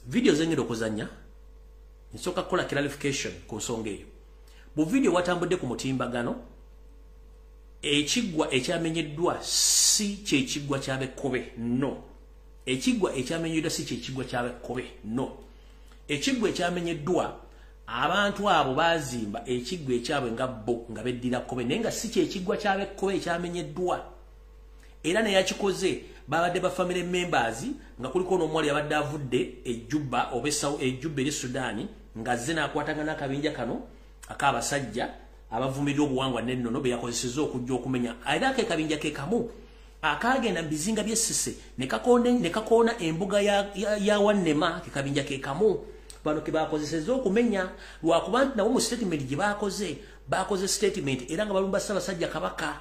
Video zengenda okuzanya nsooka kukola clarification ku nsonga eyo. Bu video watambudde ku mutimbagano ekiggwa ekyamenyeddwa si kyekiggwa ky'Abekkobe, no. Ekiggwa ekyamenyeddwa si kyekiggwa ky'Abekkobe, no. Ekiggwa ekyamenyeddwa abantu abo bazimba ekiggwa ekyabwe nga bo nga beddira Kkobe naye nga si kyekiggwa ky'Abekkobe ekyamenyeddwa. Era naye yakikoze babadde ba family members nga kuliko n'omuwali abadde avudde ejjubba obesawo ejjubba eri Sudaani nga zze n'akwatagana akabinja kano ak'abasajja abavumirira obuwangwa n'ennono be yakozesezza okujja okumenya. Era akekabinja ke kamu akagenda mu bizinga by'Essese ne kakoona embuga ya Wannema. Kekabinja ke kamu bano ke bakozesezza okumenya lwakuba nti nabo mu statement gye bakoze statement era nga balumba Ssaabasajja Kabaka.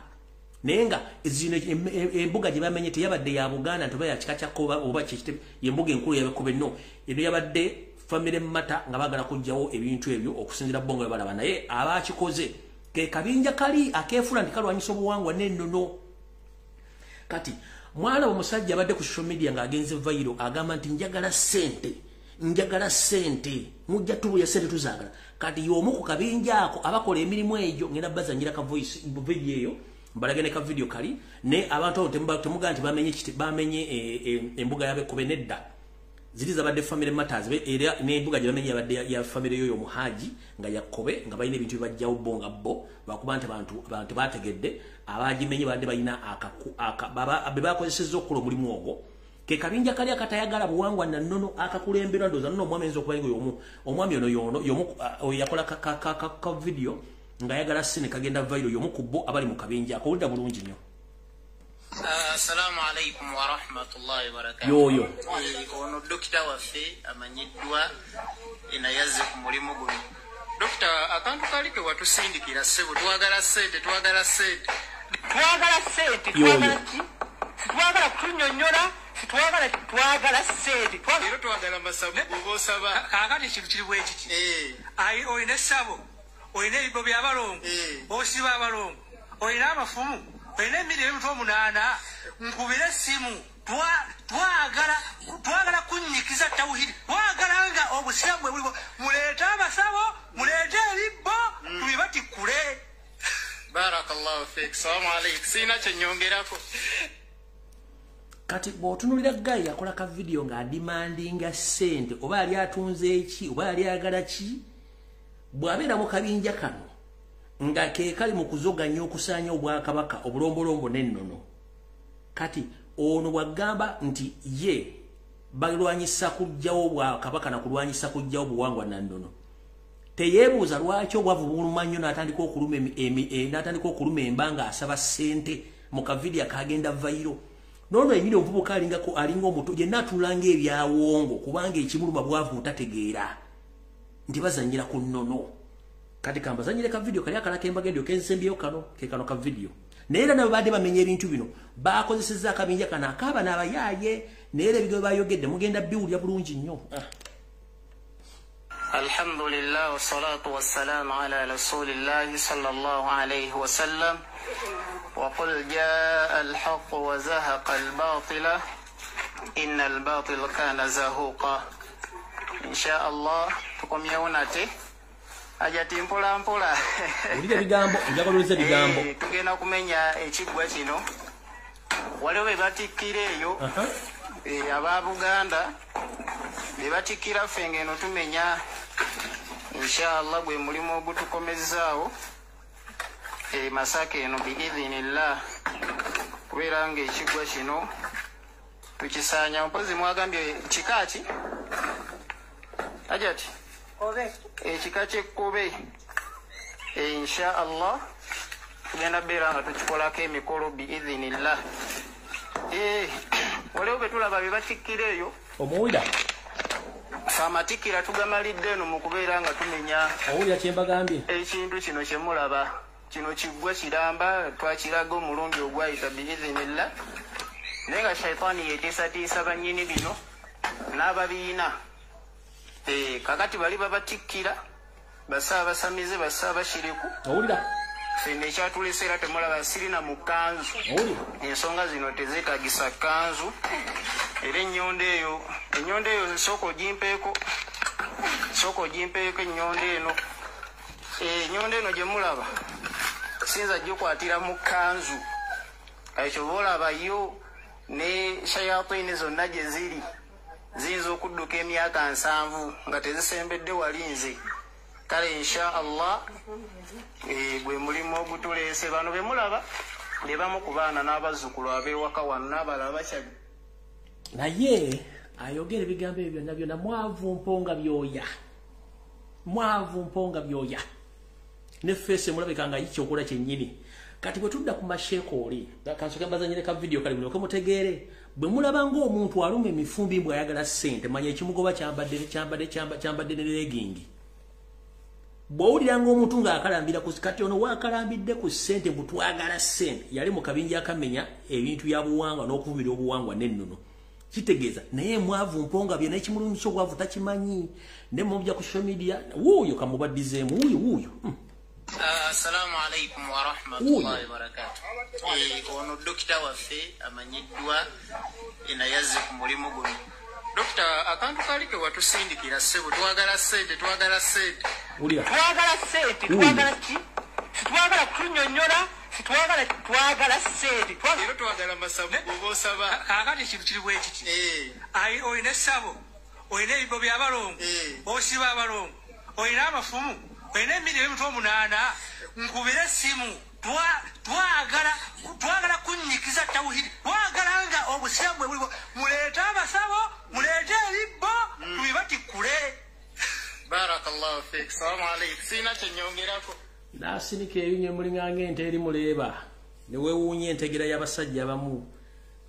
Naye nga zino embuga gye bamenye teyabadde ya Buganda nti oba ya kika kya Kkobe oba y'embuga enkulu y'Abekkobe, no. Eno yabadde family mata nga bagala kujjawo ebintu ebyo okusinzira bongo balaba. Naye abakikoze ke kabinja kali akeefula nti kalwanyisa obuwangwa n'ennono. Kati mwana omusajja abadde ku social media ng'agenze viral agamba nti njagala ssente mujja tubuya ssente tuzaagala. Kati y'omu ku kabinja ako abakola emirimu egyo ngenda bazanjira ka voice video eyo mbalage ne ka video kali ne abantu temugaa nti bamenye embuga y'Abekkobe nedda. Ziri zabadde family matters era n'embuga gye bamenye yabadde ya family yoyo Muhaji nga yakkobe nga balina ebintu bibajjawo bonga bo bakuba nti abantu bategedde abagimenye badde balina be bakozesezza okukola omulimu ogwo ke kabinja kali akatayagala buwangwa na nnono akakulemberwa ndoza nno omwami enzo kubaingo omwami ono yomu yakola ka video nga yagala sine kagenda viral yomu kubbo abali mu kabinja akowulira bulungi nnyo. Assalamu alaikum wa rahmatullahi wa barakatuh. Yoyo. Ono dokita waffe amanyiddwa enayaze ku mulimu guno. Dokita akantu kali ke watusindikira ssebo twagala sente. Twagala kunyonyola. Twagala sente. Twagala masabu obosaba. Kakati ekintu kiri bwe kiti. Ayi oyina essabo. Oyina ebibo by'abalongo. Osiba abalongo. Oyina amafumu. Oyina emirimu 8 nkubira essimu. Twagala kunyikiza tawhidi. Twagala nga obusiramu bwe buliwo. Muleete amasabo, muleete ebibbo, tubibatikule. Barakallahu fik. Salamu alaikum. Sina kyenyongerako. Kati bw'otunuulira Guy yakola ka video nga adimandinga ssente oba yali atunze eki oba yali ayagala ki bw'abeera mu kabinja kano nga ke kali mu kuzoganya okusaanya obwakabaka obulombolombo n'ennono. Kati ono bw'agamba nti ye balwanyisa kujjawo obwakabaka na kulwanyisa kujjawo obuwangwa na nnono. Teyeebuuza lwaki obwavu buluma nnyo n'atandika okuluma emba nga asaba ssente mu kavidiyo akagenda vayiro. Nono emiri omuvubuka alinga omuto yenna atulanga ebyawongo kubanga ekimuluma bwavu mutategeera nti bazanyira ku nnono. Kati kambazanyire ka video kali akalaka embagendio kensembyeyo kano ke kano ka video. Neera nabo badde bamenya ebintu bino bakozesezza akabinja kana akaba n'abayaaye neera ebigo bayogedde mugenda biwulya bulungi nnyo. Alhamdulillah wassalatu wassalamu ala rasulillahi sallallahu alayhi wa sallam. وقل جاء الحق وزهق الباطل إن الباطل كان زهوقا. إن شاء الله تقوم يوناتي ajati mpola mpola. Ulide bigambo njagaloze bigambo. Tugenda kumenya ekigwa kino. Waliwo bebatikkireeyo aba Buganda bebatikira ffe ngeno tumenya inshallah gwe mulimu ogutukomezaawo Masake eno biidhinillah kubeera nga ekigwa kino tukisaanya mpozi mwagambye kikaki ajati ekika kyekkobe insha Allah tugenda beera nga tukikolako emikolo biidhinillah. Waliwo betulaba bebatikkireeyo omuwulira amatikira tugamalidde eno mu kubeera nga tumenya owulira kyembagambye ekintu kino kyemulaba kino kiggwa kiramba twakiraga omulundi ogwayita biidhinillah naye nga shaitaani yeetiisatiisa bannyini bino n'ababiina. Kakati bali babatikkira basaabasamize basaabashiriku owulira fenne ekyatulese era temulaba sirina mu kkanzu. Ensonga zino tezeetagisa kkanzu era ennyonda eyo sooka ogimpeeko ennyonda eno. Ennyonda eno gye mulaba sinza gikwatira mu kkanzu. Ekyo boolaba yo ne shayatini zonna gye ziri ziyinza okudduka emyaka 7 nga tezisembedde walinze. Kale insha Allah gwe mulimu ogutuleese. Bano be mulaba ne bamu ku baana n'abazzukulu ab'ewaka wano n'abalala bakyabi. Naye ayogera ebigambo ebyo byonna byonna mwavu mponga byoya ne fese mulabika nga ikyokola kyennyini. Kati bwe tudda ku masheeko oli kansoke mbazanyire ka video kali mulyoke mutegeere bwe mulaba ng'omuntu aluma emifumbi mbwe ayagala ssente manya ekimugoba kyambadde ne legingi. Bw'owulira ng'omuntu ng'akalambira ku kati ono waakalambidde ku ssente mbu twagala ssente yali mu kabinja akamenya ebintu bya buwangwa n'okuvumira obuwangwa n'ennono. Kitegeeza naye mwavu mponga bye n'ekimulumisa obwavu takimanyi ne mubya ku social media wuuyo kamubaddizeemu wuuyo. Assalamu alaikum wa rahmatullahi wa barakatuh. Ono dokita waffe amanyiddwa enayaze ku mulimu guno. Dokita akantu kali ke watusindikira ssebo twagala sente. Twagala sente twagala ki? Twagala kunyonyola. Twagala sente. Twagala masabu obosaba. Kakati ekintu kiri bwe kiti. Ayi oyina essabo. Oyina ebibo by'abalongo. Osiba abalongo. Oyina amafumu. Oyina emirimu 8 nkubira essimu. twagala kunyikiza tawhidi twagala nga obusiramu bwe buliwo muleete abasabo muleete ebibbo tubibatikule. Barakallahu fik. Salamu alaykum. Sina kyenyongerako. Nasinika ebinye mulinganga ente eri muleeba ne weewuunya entegera y'abasajja abamu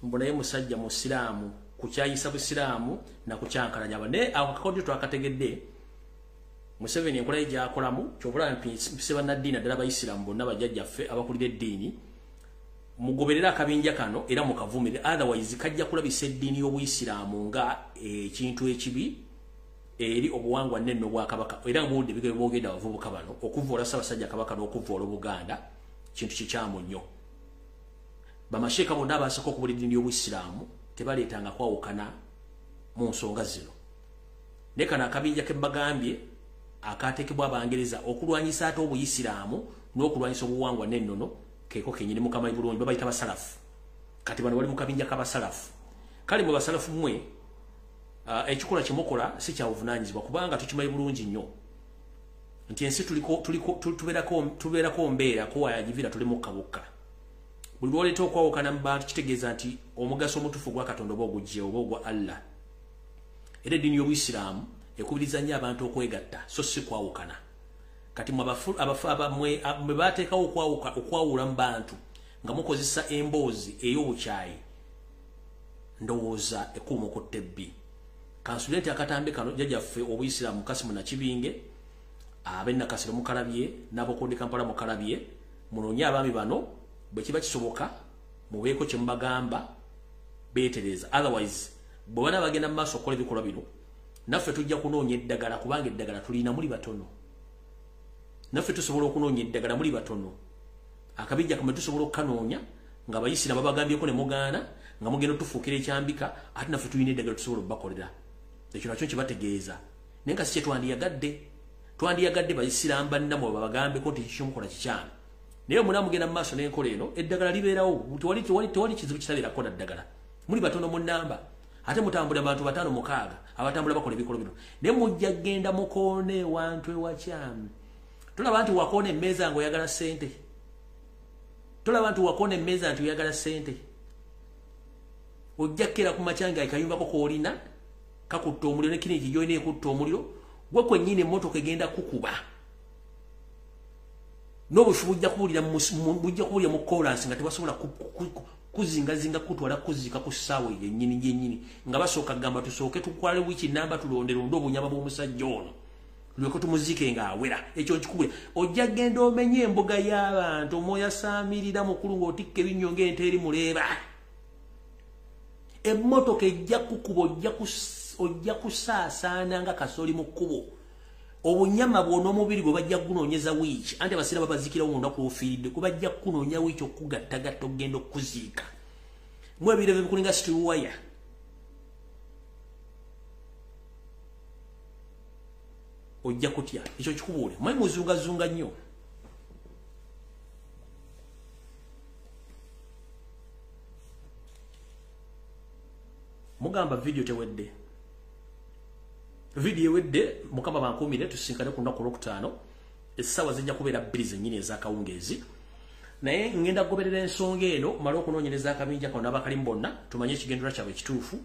mbonaye musajja musiraamu kukyayisa busiraamu na kucyankalanya bane akakodyo twakategedde Museveni enkola ye gyakolamu kyobula mpise bannaddiini ddala bayisiraamu bonna bajjajjaffe abakulira eddiini mugoberera akabinja kano era mukavumire otherwise kajja kulabisa eddiini y'obuyisiraamu nga ekintu ekibi eri obuwangwa nenno bwa Kabaka era mudde bigere bogenda abavubuka bano okuvoola Ssaabasajja Kabaka n'okuvoola Buganda kintu kikyamu nnyo. Bamasheeka bonna abaasako okubula eddiini y'obuyisiraamu tebaleetanga kwawukana mu nsonga zino. Ne kano akabinja ke mbagambye akateekebwa Abangereza okulwanyisa ate obuyisiraamu n'okulwanyisa obuwangwa n'ennono keeko kenyini Mukama bulungi babayita basalafu. Kati bano bali mu kabinja k'abasalafu. Kale mu basalafu mmwe ekikola kyemukola si kya buvunaanyizibwa kubanga tukimanyi bulungi nnyo nti ensi tubeerako mbeera kowayagivira tuli mukka bukka. Buli lwoleeta okwawukana mu bantu kitegeeza nti omugaso omutuufu gwa Katonda oba ogugye oba ogwa Allah. Era eddiini y'obuyisiraamu ekubiriza nnyo abantu okwegatta so si kwawukana. Kati mwe baateekawo okwawula mu bantu nga mukozesa emboozi ey'obukyayi ndowooza ekuuma okutta ebbi. Kansulenti akatambe kano jjajjaffe obuyisiraamu Kasimu Nakibinge ab'e Nakasero mukalabye n'ab'Okonde Kampala mukalabye munoonye abaami bano bwe kiba kisoboka mubeeko kye mubagamba beetereza otherwise bwe bana bagenda mu maaso okukola ebikolwa bino naffe tujja kunoonya eddagala kubanga eddagala tulina muli batono. Naffe tusobola okunoonya eddagala muli batono. Akabijja kamwe tusobola okukanoonya nga abayisiraamu babagambyeko ne mugaana nga mugenda tufuukira ekyambika ate naffe tulina eddagala tusobola okubakolera. Ekyo nakyo kibategeeza naye nga si kye twandiyagadde bayisiraamu bannamwe babagambeko nti ekikyomukola kikyamu naye muna mugenda mu maaso n'enkola eno eddagala libeerawo tewali kizibu kitabeerako na ddagala muli batono mu nnamba ate mutambula abantu 5-6 abatambula bakola ebikolwa bino naye mujja genda mukoone ewantu ewakyamu. Tolaba nti wakoona emmeeza nga oyagala ssente. Tolaba nti wakoona emmeeza nti oyagala ssente. Ojja kkera ku macyanga ekayumbako koolina kakutta omuliro ne kini ekijoyina ekutta omuliro gwe kwennyini emmotoka egenda kukuba n'obufu bujja kubulira mu kolansi nga tebasobola kuzingazinga kutwala kuzika ku ssaawa eyo yennyini nga basooka kugamba tusooke tukwale wiiki namba tulondelonde obunyama bw'omusajja ono lweko tumuzike nga awera ekyo nkikubula. Ojja genda omenye embuga y'abantu omwoyo asaamirira mukulu ng'otikka ebinnyo ng'ente eri muleeba. Emmotoka ejja kukuba ojja kusaasaana nga kasooli mu kkubo. Obunyama bwonna omubiri gwe bajja kunoonyeza wiiki anti abasiira babazikirawo mu lunaku lw'ofiiridde gwe bajja kunoonya wiiki okugattagatta okugenda okuziika. Mu ebiro ebyo bikulinga situwaya. Ojja kutya ekyo kikubuule mwe muzungazunga nnyo. Mugamba video tewedde. Video ewedde Mukama bankuumire tusinkane ku lunaku olwokutaano essaawa zijja kubeera 2 zennyini ez'akawungeezi naye ngenda kugoberera ensonga eno mala okunoonyereza akabinja kano n'abakalimu bonna tumanye ekigendera kyabwe ekituufu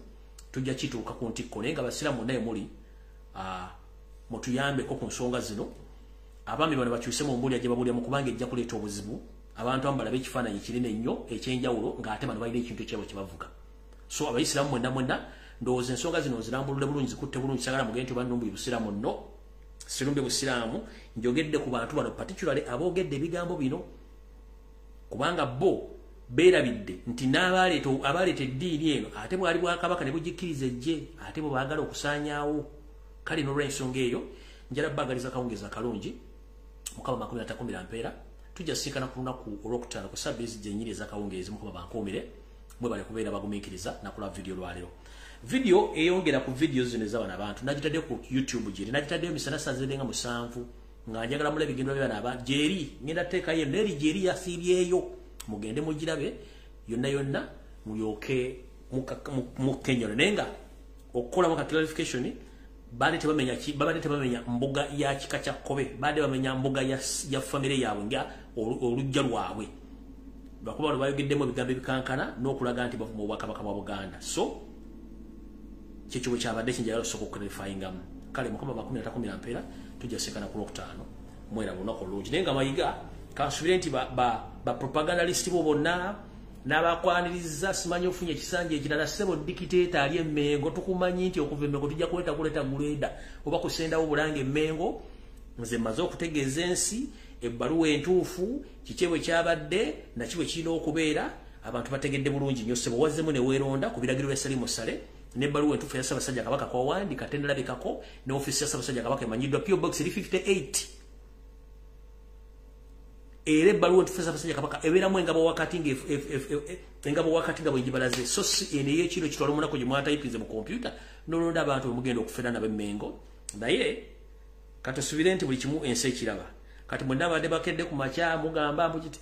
tujja kituuka ku ntikko naye nga basiraamu naye muli mutuyambeko ku nsonga zino. Abaami bano bakyuse mu mbulya gye babulyamu kubanga ejja kuleeta obuzibu abantu abamu balabe ekifaananyi kinene nnyo ekyenjawulo ng'ate bano balina ekintu ekyabwe kye bavuga. So abayisiraamu mwenna ndowooza ensonga zino nzirambulule bulungi zikutte bulungi sagala mugenti bannumbuye busiraamu nno sirumbe busiraamu njogedde ku bantu bano particularly aboogedde ebigambo bino kubanga bo beerabidde nti n'abaleeta eddiini eno ate bwali Bwakabaka ne bugikkiriza ejje ate bwe baagala okusaanyaawo. Kale n'olw'ensonga eyo njala baagaliza akawungeezi akalungi Mukama 20 mpeera tujja sinkana ku lunaku olwokutaano ku ssabbiiti zijja ennyini ez'akawungeezi Mukama bankuumire mwe bali kubeera bagumiikiriza nakola video lwaleero. Video eyongera ku video zino ez'abana abantu nagitadde ku YouTube gyeri nagitaddeyo misana sazedenga 7 nga njagala mulabe bigendo by'abana abantu gyeri ngenda teekayo neri gyeri yasiibyeyo mugende mugirabe yonna mulyoke mukenyole naye nga okukola mu clarification baade tebamenya mbuga ya kika kya Kkobe, baade bamenya mbuga ya family yaabwe nga olujja lwabwe. Bakuba bayogeddemu ebigambo ebikankana n'okulaga nti bavuma obwakabaka bwa Buganda. So kyekyo bwe kyabadde kinjala lusoko clarifyingamu. Kale mukama 13 ampeera tujja sekana ku Lwokutaano mwera lunaku olungi. Naye nga Mayiga kansubire nti ba propagandalist bo bonna n'abakwaniriza simanyi ofunye ekisanja ekirala sebo dikiteeta ali Emmengo tukumanyi nti okuva Emmengo tujja kuleta Muleda oba kusendawo Bulange Emmengo. Nze mmaze okutegeeza ensi ebbaluwa entuufu kikebwe kyabadde nakibwe kirina okubeera abantu bategedde bulungi nnyo sebo wazzemu ne weeronda ku biragiro bya Salimu Sale n'ebbaluwa entuufu ya Ssaabasajja Kabaka kwawandika tendalabikako ne ofiisi ya Ssaabasajja Kabaka emanyiddwa PO Box 58. Era ebbaluwa entuufu ya Ssaabasajja Kabaka ebeeramu engabo wakati nga bwegibalaze so si eno ey'ekiro kitwala omunako gye mwatayipinze mu kompyuta n'olonda abantu bemugenda okufera n'ab'Emmengo. Naye katusubire nti buli kimu ensi ekiraba. Kati mwenna badde bakedde ku makya mugamba mbuti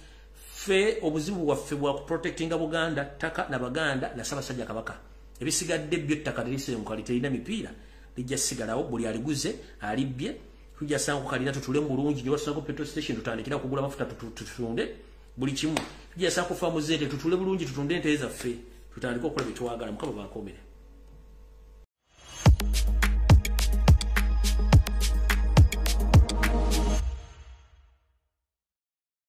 fe obuzibu bwaffe bwa kuprotectinga Buganda ttaka na Baganda na Ssaabasajja Kabaka. Ebisigadde byo ttaka lirise mu kalite ina mipiira lijja sigalawo buli aliguze alibbye tujja sangu kalina tutule mu bulungi nyo sangu petrol station tutandikira kugula mafuta tutunde buli kimu tujja sangu fa muzete tutule bulungi tutunde ente ezaffe tutandika okukola bitwagala mukaba bankomere.